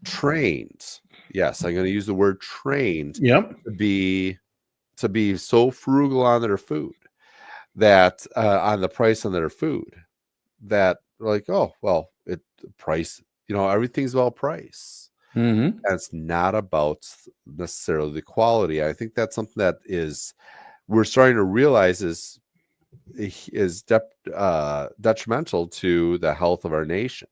trained. Yes, I'm going to use the word trained Yep. to be so frugal on their food that on the price on their food that they're like, oh, well, price, everything's about price. Hmm. And it's not about necessarily the quality. I think that's something that we're starting to realize is detrimental to the health of our nation.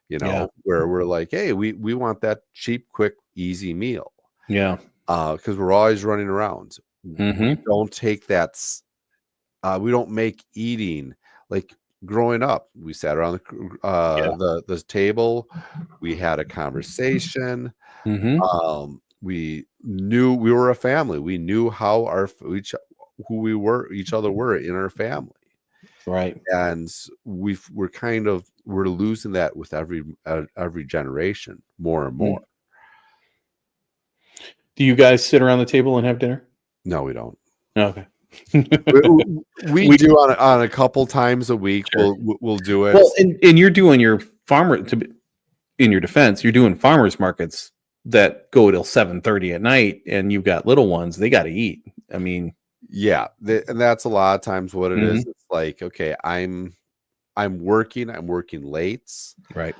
Yeah. Where we're like, hey, we want that cheap, quick, easy meal. Yeah. Because we're always running around. We Hmm. don't take that. We don't make eating like growing up. We sat around Yeah. the table. We had a conversation. Hmm. We knew we were a family. We knew how who we were, each other were in our family. Right. And we're losing that with every generation more and more. Do you guys sit around the table and have dinner? No, we don't. Okay. We We do on a couple times a week. Sure. We'll do it. Well, and you're doing your in your defense, you're doing farmers markets that go till 7:30 at night, and you've got little ones, they got to eat. I mean, Yeah, and that's a lot of times what it Mhm. is. It's like, okay, I'm working late. Right.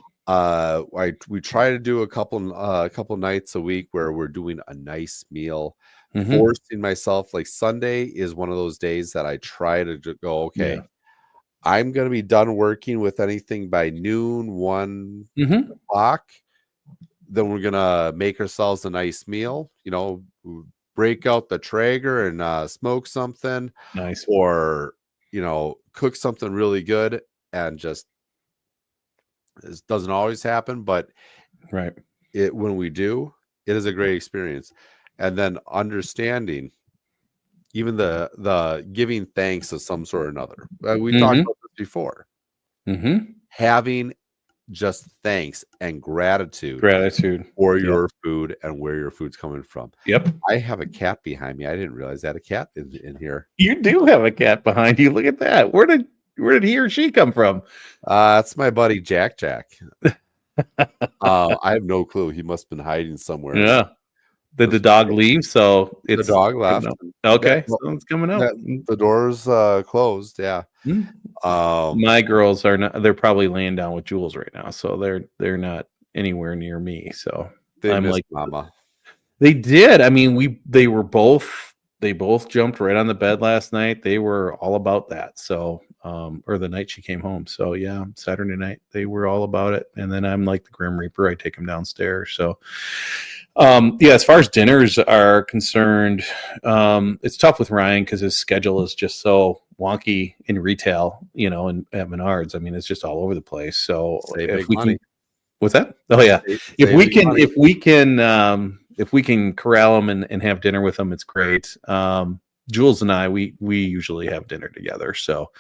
We try to do a couple nights a week where we're doing a nice meal, Mhm. forcing myself. Like Sunday is one of those days that I try to go, okay, Yeah. I'm going to be done working with anything by noon, 1 o'clock. Then we're going to make ourselves a nice meal, break out the Traeger and smoke something, Nice. or, cook something really good. And just, it doesn't always happen, but Right. when we do, it is a great experience. And then understanding even the giving thanks of some sort or another. We talked Mhm. about this before. Mhm. Having just thanks and gratitude Gratitude. for Yep. your food and where your food's coming from. Yep. I have a cat behind me. I didn't realize I had a cat in here. You do have a cat behind you. Look at that. Where did he or she come from? That's my buddy Jack. I have no clue. He must have been hiding somewhere. And Yeah. Did the dog leave? So the it's dog coming left. out. Okay, so it's coming out. The door's closed. Yeah. Mm. Um, My girls are not. They're probably laying down with Jules right now, so they're not anywhere near me. So they I'm miss like, Mama. they did. I mean, they both jumped right on the bed last night. They were all about that. So, or the night she came home. So yeah, Saturday night they were all about it. And then I'm like the Grim Reaper. I take them downstairs. So, yeah, as far as dinners are concerned, it's tough with Ryan because his schedule is just so wonky in retail, and at Menards. I mean, it's just all over the place. So Save if big we money. can, what's that? Oh yeah, if Save we big can, money. if we can corral them and have dinner with them, it's great. Jules and I, we usually have dinner together. So,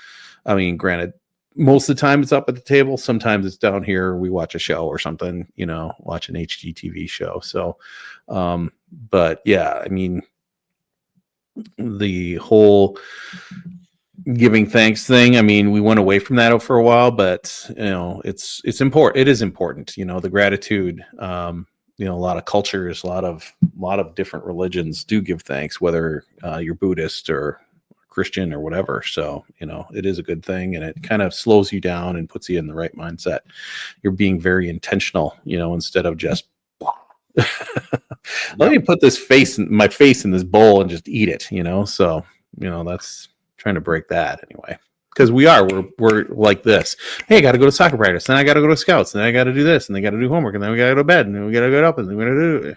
I mean, granted, most of the time it's up at the table. Sometimes it's down here. We watch a show or something, watch an HGTV show. So, but yeah, I mean, the whole giving thanks thing. I mean, we went away from that for a while, but it's important. It is important. The gratitude. A lot of cultures, a lot of different religions do give thanks, whether you're Buddhist or Christian or whatever. So, it is a good thing, and it kind of slows you down and puts you in the right mindset. You're being very intentional, instead of just let me put my face in this bowl and just eat it, So, that's trying to break that anyway. Because we're like this. Hey, I got to go to soccer practice, then I got to go to scouts, then I got to do this, and they got to do homework, and then we got to go to bed, and then we got to get up, and then we got to do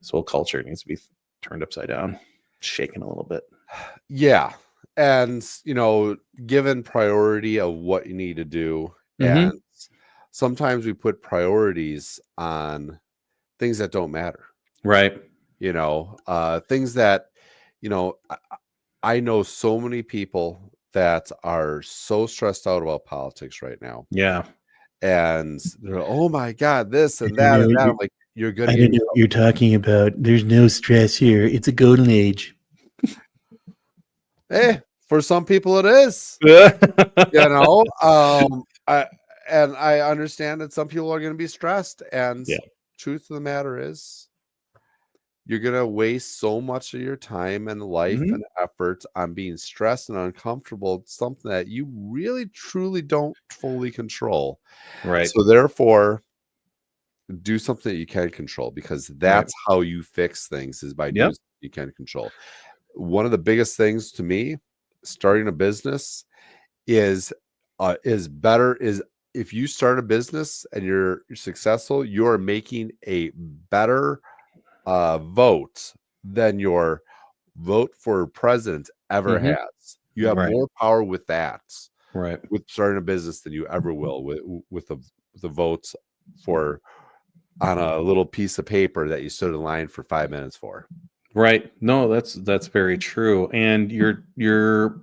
this whole culture needs to be turned upside down, shaken a little bit. Yeah. And, given priority of what you need to do. Mm-hmm. And sometimes we put priorities on things that don't matter. Right. Things that, I know so many people that are so stressed out about politics right now. Yeah. And they're, oh my God, this and that and that. I'm like, you're going to get what you're talking about. There's no stress here. It's a golden age. Hey, for some people it is. I understand that some people are going to be stressed, and truth of the matter is you're going to waste so much of your time and life and effort on being stressed and uncomfortable. It's something that you really truly don't fully control. Right. So therefore, do something that you can control, because that's how you fix things, is by doing something you can control. One of the biggest things to me, starting a business is if you start a business and you're successful, you are making a better vote than your vote for president ever has. You have more power with that, with starting a business, than you ever will with the votes for on a little piece of paper that you stood in line for 5 minutes for. Right. No, that's very true. And you're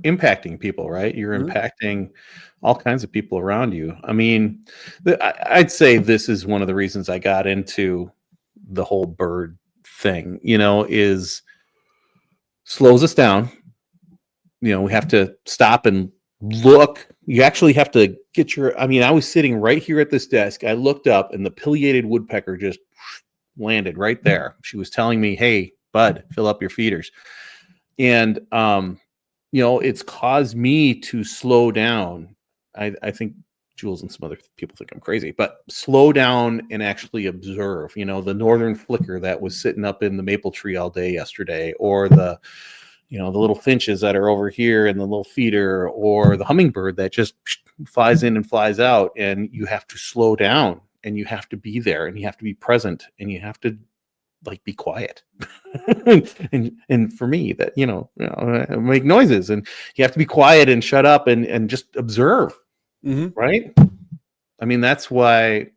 impacting people, right? You're impacting all kinds of people around you. I mean, I'd say this is one of the reasons I got into the whole bird thing, is slows us down. We have to stop and look. You actually have to get I was sitting right here at this desk. I looked up and the pileated woodpecker just landed right there. She was telling me, hey, bud, fill up your feeders. And it's caused me to slow down. I think Jules and some other people think I'm crazy, but slow down and actually observe, the northern flicker that was sitting up in the maple tree all day yesterday, or the little finches that are over here and the little feeder, or the hummingbird that just flies in and flies out. And you have to slow down and you have to be there and you have to be present and you have to be quiet. and for me that, make noises, and you have to be quiet and shut up and just observe. Mm-hmm. Right. I mean, that's why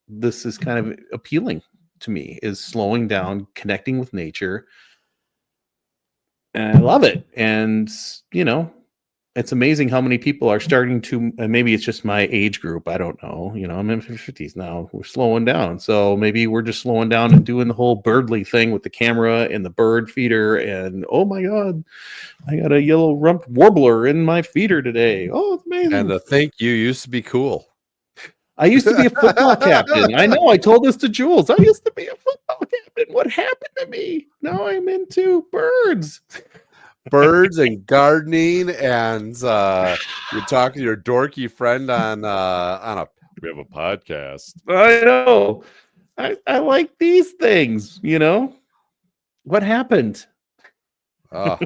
this is kind of appealing to me, is slowing down, connecting with nature. And I love it. And, it's amazing how many people are starting to, and maybe it's just my age group. I don't know. I'm in my 50s now. We're slowing down. So maybe we're just slowing down and doing the whole birdly thing with the camera and the bird feeder. And oh my God, I got a yellow rump warbler in my feeder today. Oh, it's amazing. And to think you used to be cool. I used to be a football captain. I know. I told this to Jules. I used to be a football captain. What happened to me? Now I'm into birds. Birds and gardening, and you're talking to your dorky friend on we have a podcast. I know. I like these things, What happened? Bird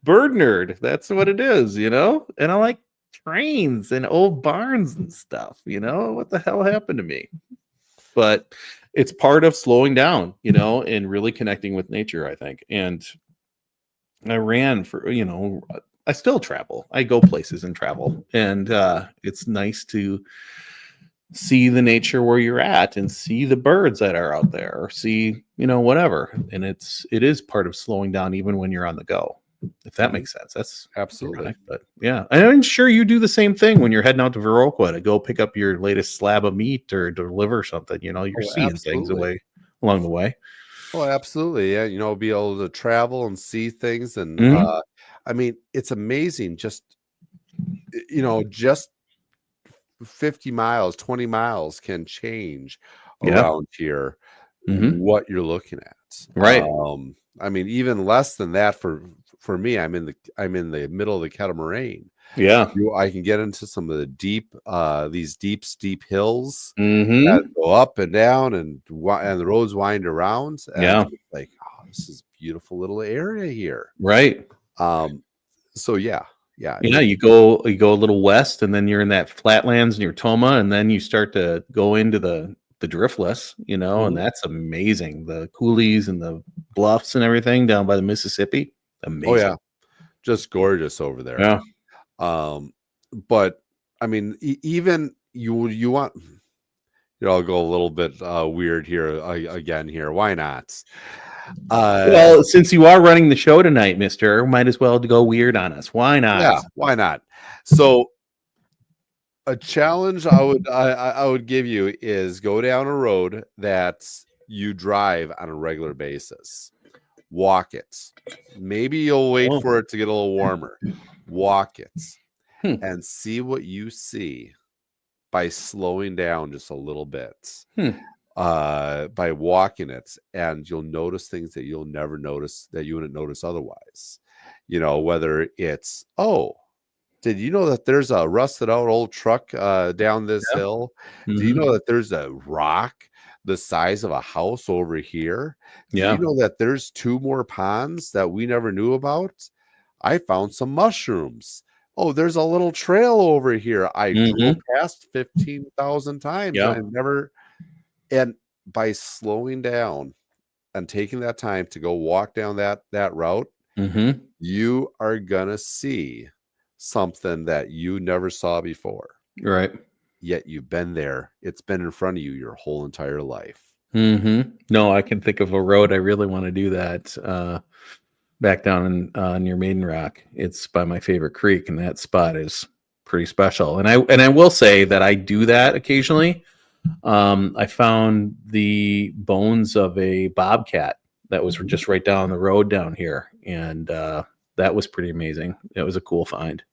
nerd. That's what it is, And I like trains and old barns and stuff, What the hell happened to me? But it's part of slowing down, and really connecting with nature, I think. And I ran for, I still travel. I go places and travel. And it's nice to see the nature where you're at and see the birds that are out there, or see, whatever. And it is part of slowing down even when you're on the go, if that makes sense. That's absolutely ironic, but yeah. And I'm sure you do the same thing when you're heading out to Viroqua to go pick up your latest slab of meat or deliver something, you're seeing things along the way. Oh, absolutely. Yeah. Be able to travel and see things. And I mean, it's amazing. Just 50 miles, 20 miles can change around here what you're looking at. Right. I mean, even less than that for me. I'm in the middle of the Kettle Moraine. Yeah. I can get into some of the these steep hills that go up and down, and the roads wind around. And it's like, oh, this is a beautiful little area here. Right. So yeah. You go a little west, and then you're in that flatlands near Toma, and then you start to go into the driftless, and that's amazing. The coulees and the bluffs and everything down by the Mississippi. Amazing. Oh yeah. Just gorgeous over there. Yeah. But I mean, even you want, I'll go a little bit weird here again here. Why not? Well, since you are running the show tonight, mister, might as well go weird on us. Why not? Yeah, why not? So a challenge I would give you is go down a road that you drive on a regular basis. Walk it. Maybe you'll wait for it to get a little warmer. Walk it and see what you see by slowing down just a little bit. By walking it, and you'll notice things that you'll never notice, that you wouldn't notice otherwise. Whether it's, did you know that there's a rusted out old truck down this hill? Do you know that there's a rock the size of a house over here? Do you know that there's 2 more ponds that we never knew about? I found some mushrooms. Oh, there's a little trail over here. I drove past 15,000 times. I've never. And by slowing down and taking that time to go walk down that route, you are gonna see something that you never saw before. Right. Yet you've been there. It's been in front of you your whole entire life. No, I can think of a road I really want to do that back down near Maiden Rock. It's by my favorite creek, and that spot is pretty special. And I will say that I do that occasionally. I found the bones of a bobcat that was just right down the road down here, and that was pretty amazing. It was a cool find.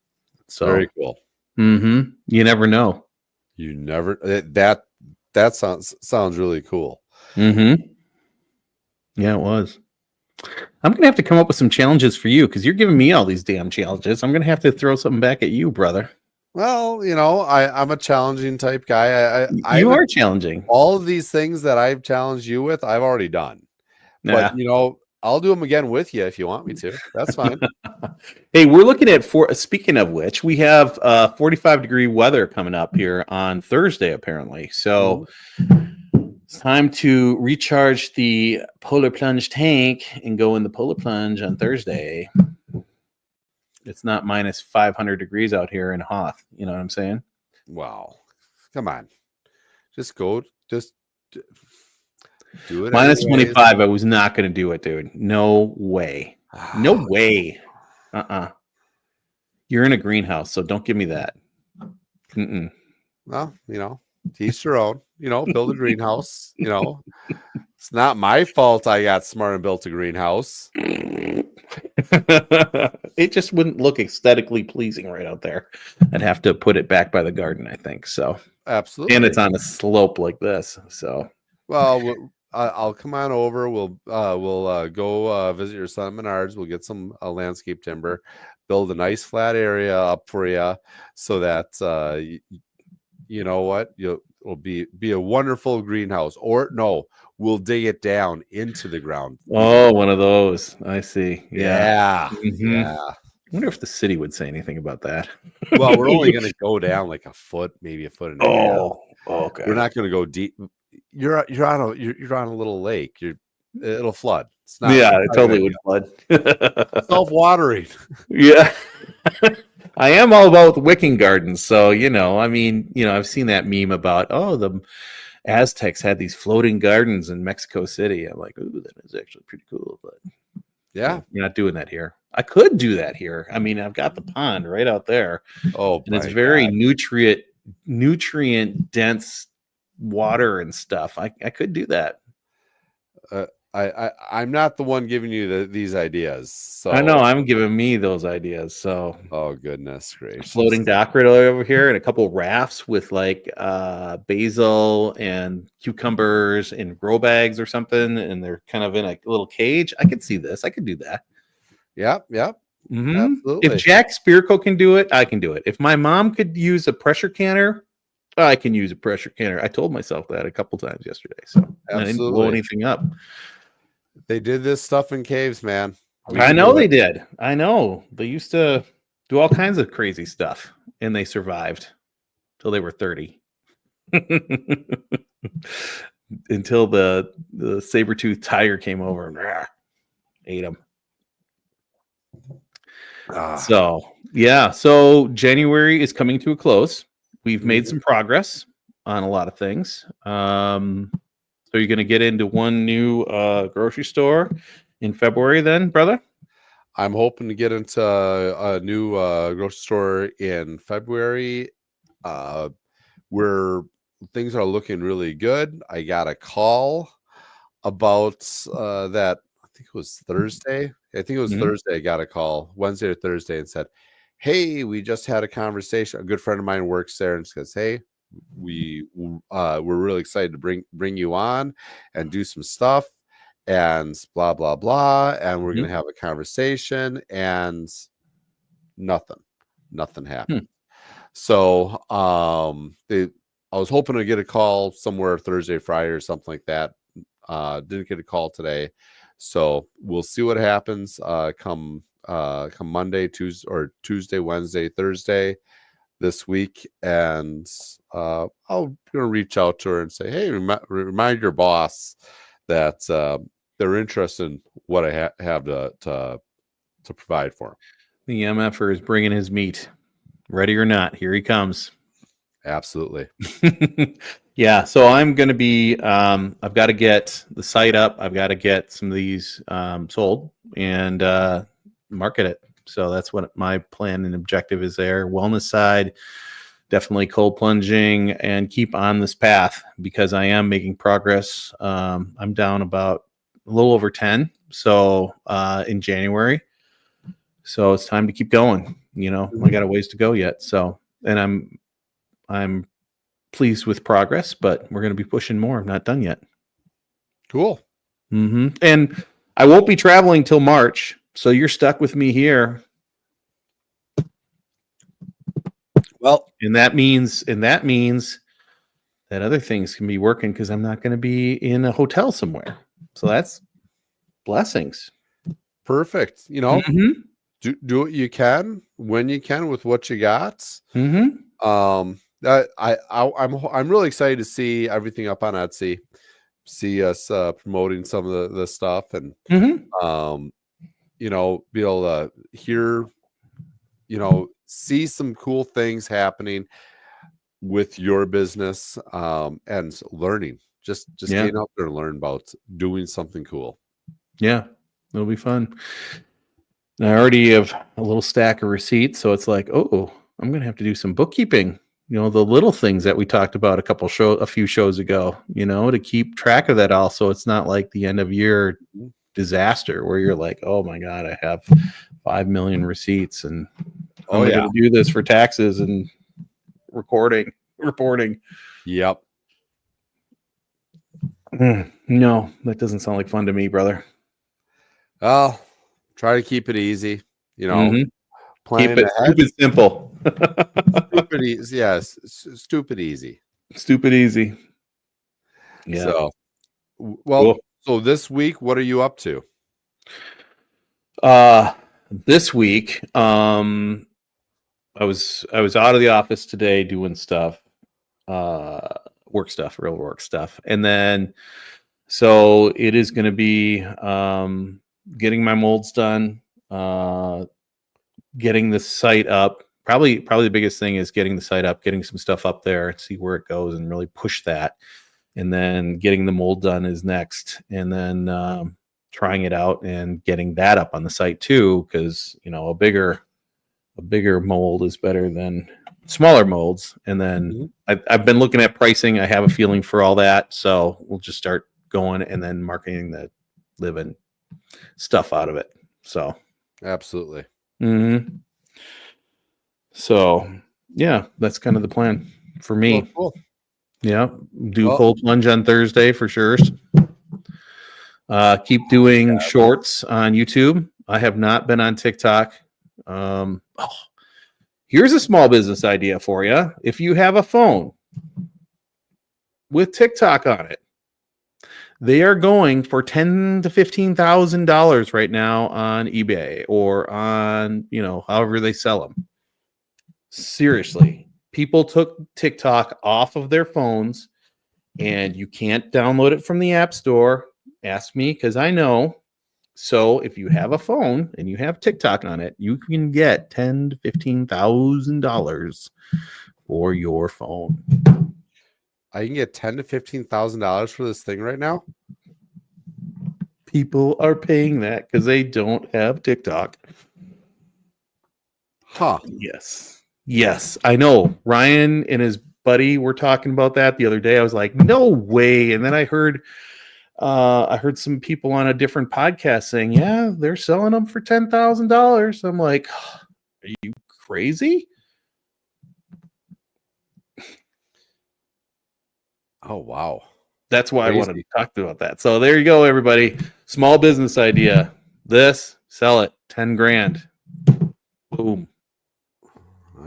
So very cool. You never know. You never that sounds really cool. Yeah, it was. I'm gonna have to come up with some challenges for you because you're giving me all these damn challenges. I'm gonna have to throw something back at you, brother. Well, I'm a challenging type guy. I You haven't are challenging. all of these things that I've challenged you with, I've already done. But Nah. I'll do them again with you if you want me to. That's fine. Hey, we're looking at speaking of which, we have 45-degree weather coming up here on Thursday, apparently. So it's time to recharge the polar plunge tank and go in the polar plunge on Thursday. It's not minus 500 degrees out here in Hoth. You know what I'm saying? Wow. Come on. Just do it. Minus Anyways. 25. I was not going to do it, dude. No way. No way. You're in a greenhouse, so don't give me that. Mm-mm. Well, teach your own. Build a greenhouse. It's not my fault I got smart and built a greenhouse. It just wouldn't look aesthetically pleasing right out there. I'd have to put it back by the garden, I think. So absolutely, and it's on a slope like this. So I'll come on over. We'll go visit your son at Menards. We'll get some landscape timber, build a nice flat area up for you, so that you know what, it'll be a wonderful greenhouse. Or no, we'll dig it down into the ground. Oh, one of those. I see. Yeah. Mm-hmm. Yeah. I wonder if the city would say anything about that. Well, we're only going to go down like a foot, maybe a foot and a half. Oh, okay. We're not going to go deep. You're on a little lake. It'll flood. It's not. Yeah, it totally would flood. Self-watering. Yeah. I am all about wicking gardens. So, I've seen that meme about, the Aztecs had these floating gardens in Mexico City. I'm like, ooh, that is actually pretty cool. But yeah, you're not doing that here. I could do that here. I mean, I've got the pond right out there. Oh, and it's very nutrient dense water and stuff. I could do that. I'm not the one giving you these ideas. So I know I'm giving me those ideas. So oh goodness gracious, floating dock right over here and a couple rafts with like basil and cucumbers in grow bags or something, and they're kind of in a little cage. I could see this. I could do that. Yep. Mm-hmm. Absolutely. If Jack Spirko can do it, I can do it. If my mom could use a pressure canner, I can use a pressure canner. I told myself that a couple times yesterday, so I didn't blow anything up. They did this stuff in caves, man. I know they did. I know they used to do all kinds of crazy stuff, and they survived till they were 30. Until the saber-toothed tiger came over and ate them. So January is coming to a close. We've made some progress on a lot of things. So you're going to get into one new grocery store in February then, brother? I'm hoping to get into a new grocery store in February where things are looking really good. I got a call about that. I think it was Thursday. Thursday. I got a call Wednesday or Thursday and said, hey, we just had a conversation. A good friend of mine works there and says, hey, we're really excited to bring you on and do some stuff and blah blah blah, and we're gonna have a conversation, and nothing happened. So I was hoping to get a call somewhere Thursday, Friday, or something like that. Didn't get a call today, so we'll see what happens come Monday, Tuesday, Wednesday, Thursday this week, and I'm gonna reach out to her and say, hey, remind your boss that they're interested in what I have to provide for him. The MFer is bringing his meat, ready or not. Here he comes. Absolutely. Yeah, so I'm going to be. I've got to get the site up. I've got to get some of these sold and market it. So that's what my plan and objective is there. Wellness side, definitely cold plunging and keep on this path because I am making progress. I'm down about a little over 10. So in January. So it's time to keep going. I got a ways to go yet. So, and I'm pleased with progress, but we're going to be pushing more. I'm not done yet. Cool. And I won't be traveling till March, so you're stuck with me here. Well, and that means that other things can be working because I'm not going to be in a hotel somewhere. So that's blessings. perfect. Mm-hmm. Do what you can when you can with what you got. Mm-hmm. I'm really excited to see everything up on Etsy. See us promoting some of the stuff, and Mm-hmm. be able to hear, see some cool things happening with your business, and learning. Just Yeah. getting out there and learn about doing something cool. Yeah. It'll be fun. And I already have a little stack of receipts, so it's like, oh, I'm going to have to do some bookkeeping. The little things that we talked about a few shows ago, to keep track of that all, so it's not like the end of year disaster where you're like, oh my God, I have 5 million receipts and how am I going to do this for taxes and reporting? Yep. No, that doesn't sound like fun to me, brother. Well, try to keep it easy, Mm-hmm. Plan Keep it ahead. stupid simple. Stupid easy. Yes, stupid easy. Stupid easy. Yeah. So, well, So this week, what are you up to? This week, I was out of the office today doing stuff, real work stuff, and then so it is going to be getting my molds done, getting the site up. Probably the biggest thing is getting the site up, getting some stuff up there, and see where it goes, and really push that. And then getting the mold done is next, and then trying it out and getting that up on the site too, because a bigger mold is better than smaller molds. And then I've been looking at pricing. I have a feeling for all that, so we'll just start going and then marketing the living stuff out of it. So absolutely. Mm-hmm. So yeah, that's kind of the plan for me. Cool. Yeah, do cold plunge on Thursday for sure. Keep doing shorts on YouTube. I have not been on TikTok. Here's a small business idea for you. If you have a phone with TikTok on it, they are going for $10,000 to $15,000 right now on eBay or on, however they sell them. Seriously, people took TikTok off of their phones, and you can't download it from the App Store. Ask me, because I know. So if you have a phone and you have TikTok on it, you can get $10,000 to $15,000 for your phone. I can get $10,000 to $15,000 for this thing right now. People are paying that because they don't have TikTok. Huh? Yes, I know. Ryan and his buddy were talking about that the other day. I was like, no way. And then I heard some people on a different podcast saying, yeah, they're selling them for $10,000. I'm like, are you crazy? Oh, wow. That's why I wanted to talk about that. So there you go, everybody. Small business idea. Sell it, 10 grand. Boom.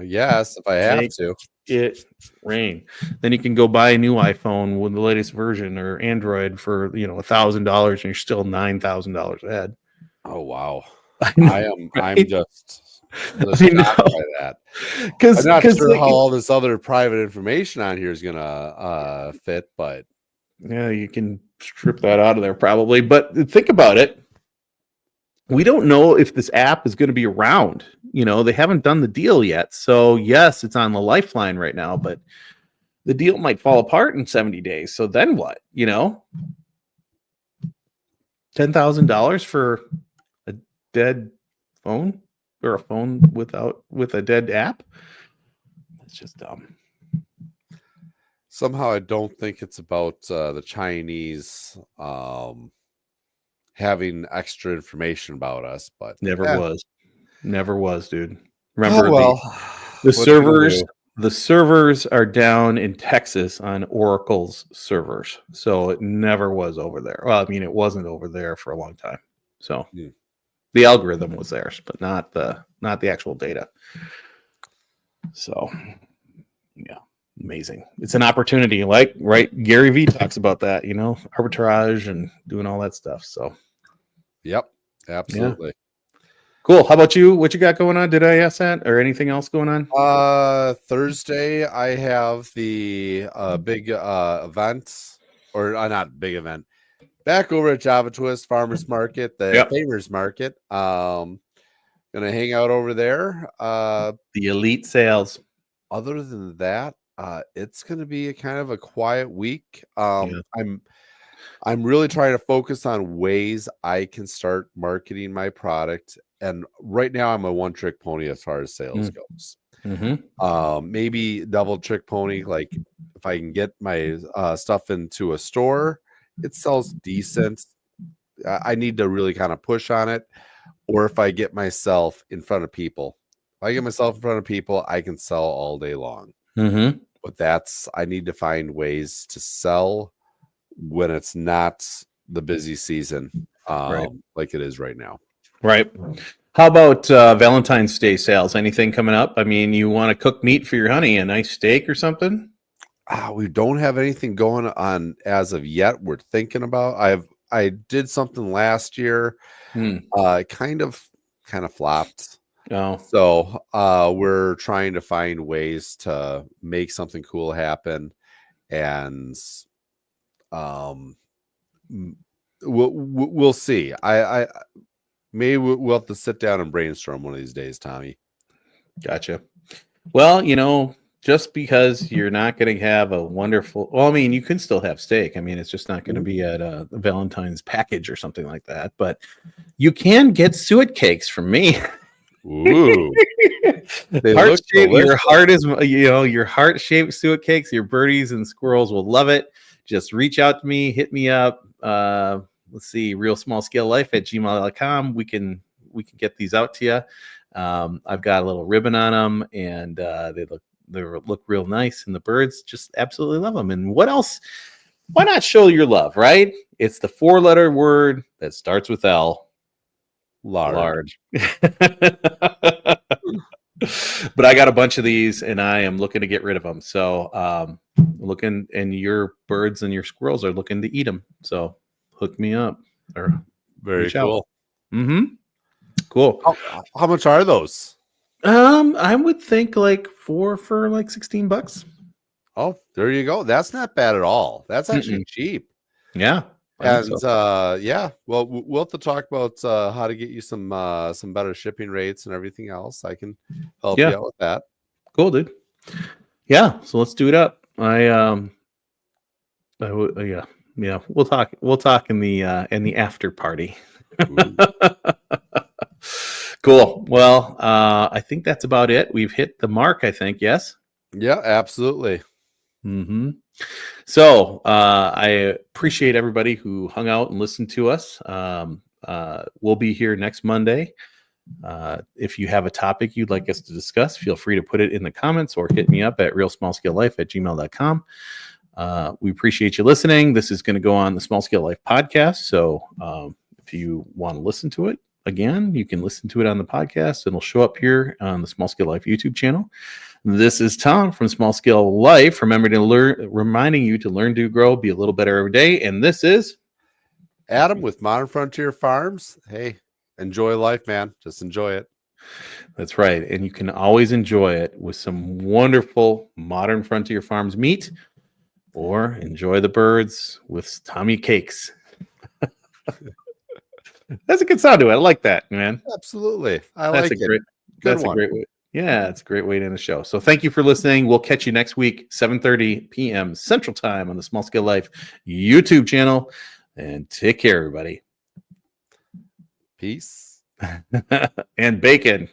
Yes, if I have to. It rain. Then you can go buy a new iPhone with the latest version or Android for $1,000, and you're still $9,000 ahead. Oh wow! I'm just shocked by that. Because I'm not sure how all this other private information on here is gonna fit, but yeah, you can strip that out of there probably. But think about it. We don't know if this app is going to be around. They haven't done the deal yet. So yes, it's on the lifeline right now, but the deal might fall apart in 70 days. So then what? $10,000 for a dead phone or a phone with a dead app? That's just dumb. Somehow I don't think it's about the Chinese having extra information about us, but never was, dude. Remember, the servers are down in Texas on Oracle's servers, so it never was over there. Well, I mean, it wasn't over there for a long time. So the algorithm was theirs, but not the actual data. So yeah, amazing. It's an opportunity, like, right? Gary Vee talks about that, arbitrage and doing all that stuff. So yep, absolutely. Yeah. Cool. How about you? What you got going on? Did I ask that, or anything else going on? Thursday I have the big event, or not big event, back over at Java Twist Farmers Market, the Famers Market. Gonna hang out over there. The elite sales. Other than that, it's gonna be a kind of a quiet week. I'm really trying to focus on ways I can start marketing my product. And right now I'm a one-trick pony as far as sales goes. Maybe double trick pony. Like if I can get my stuff into a store, it sells decent. I need to really kind of push on it. Or if I get myself in front of people, if I get myself in front of people, I can sell all day long. But I need to find ways to sell when it's not the busy season, like it is right now. Right. How about Valentine's Day sales? Anything coming up? I mean, you want to cook meat for your honey, a nice steak or something? We don't have anything going on as of yet. We're thinking about. I did something last year. Kind of flopped. Oh. So we're trying to find ways to make something cool happen, and we'll see. I maybe we'll have to sit down and brainstorm one of these days, Tommy. Gotcha. Well, just because you're not going to have a wonderful, well, I mean, you can still have steak. I mean, it's just not going to be at a Valentine's package or something like that, but you can get suet cakes from me. Ooh. Your heart is, your heart-shaped suet cakes. Your birdies and squirrels will love it. Just reach out to me, hit me up. Let's see, realsmallscalelife@gmail.com. We can get these out to you. I've got a little ribbon on them, and they look real nice, and the birds just absolutely love them. And what else? Why not show your love, right? It's the 4-letter word that starts with L. Large. But I got a bunch of these, and I am looking to get rid of them. So and your birds and your squirrels are looking to eat them. So hook me up. Or very cool. Cool. How much are those? I would think like 4 for like $16. Oh, there you go. That's not bad at all. That's actually cheap. Yeah. And well, we'll have to talk about how to get you some better shipping rates and everything else. I can help you out with that. Cool, dude. Yeah, so let's do it up. We'll talk in the after party. Cool. Well, I think that's about it. We've hit the mark, I think. Yes. Yeah, absolutely. So I appreciate everybody who hung out and listened to us. We'll be here next Monday. If you have a topic you'd like us to discuss, feel free to put it in the comments or hit me up at realsmallscalelife@gmail.com. We appreciate you listening. This is going to go on the Small Scale Life podcast. So if you want to listen to it again, you can listen to it on the podcast. It'll show up here on the Small Scale Life YouTube channel. This is Tom from Small Scale Life. Reminding you to learn, do, grow, be a little better every day. And this is Adam with Modern Frontier Farms. Hey, enjoy life, man. Just enjoy it. That's right. And you can always enjoy it with some wonderful Modern Frontier Farms meat, or enjoy the birds with Tommy cakes. That's a good sound to it. I like that, man. Absolutely. That's a great way. Yeah, it's a great way to end the show. So thank you for listening. We'll catch you next week, 7:30 p.m. Central Time on the Small Scale Life YouTube channel. And take care, everybody. Peace. And bacon.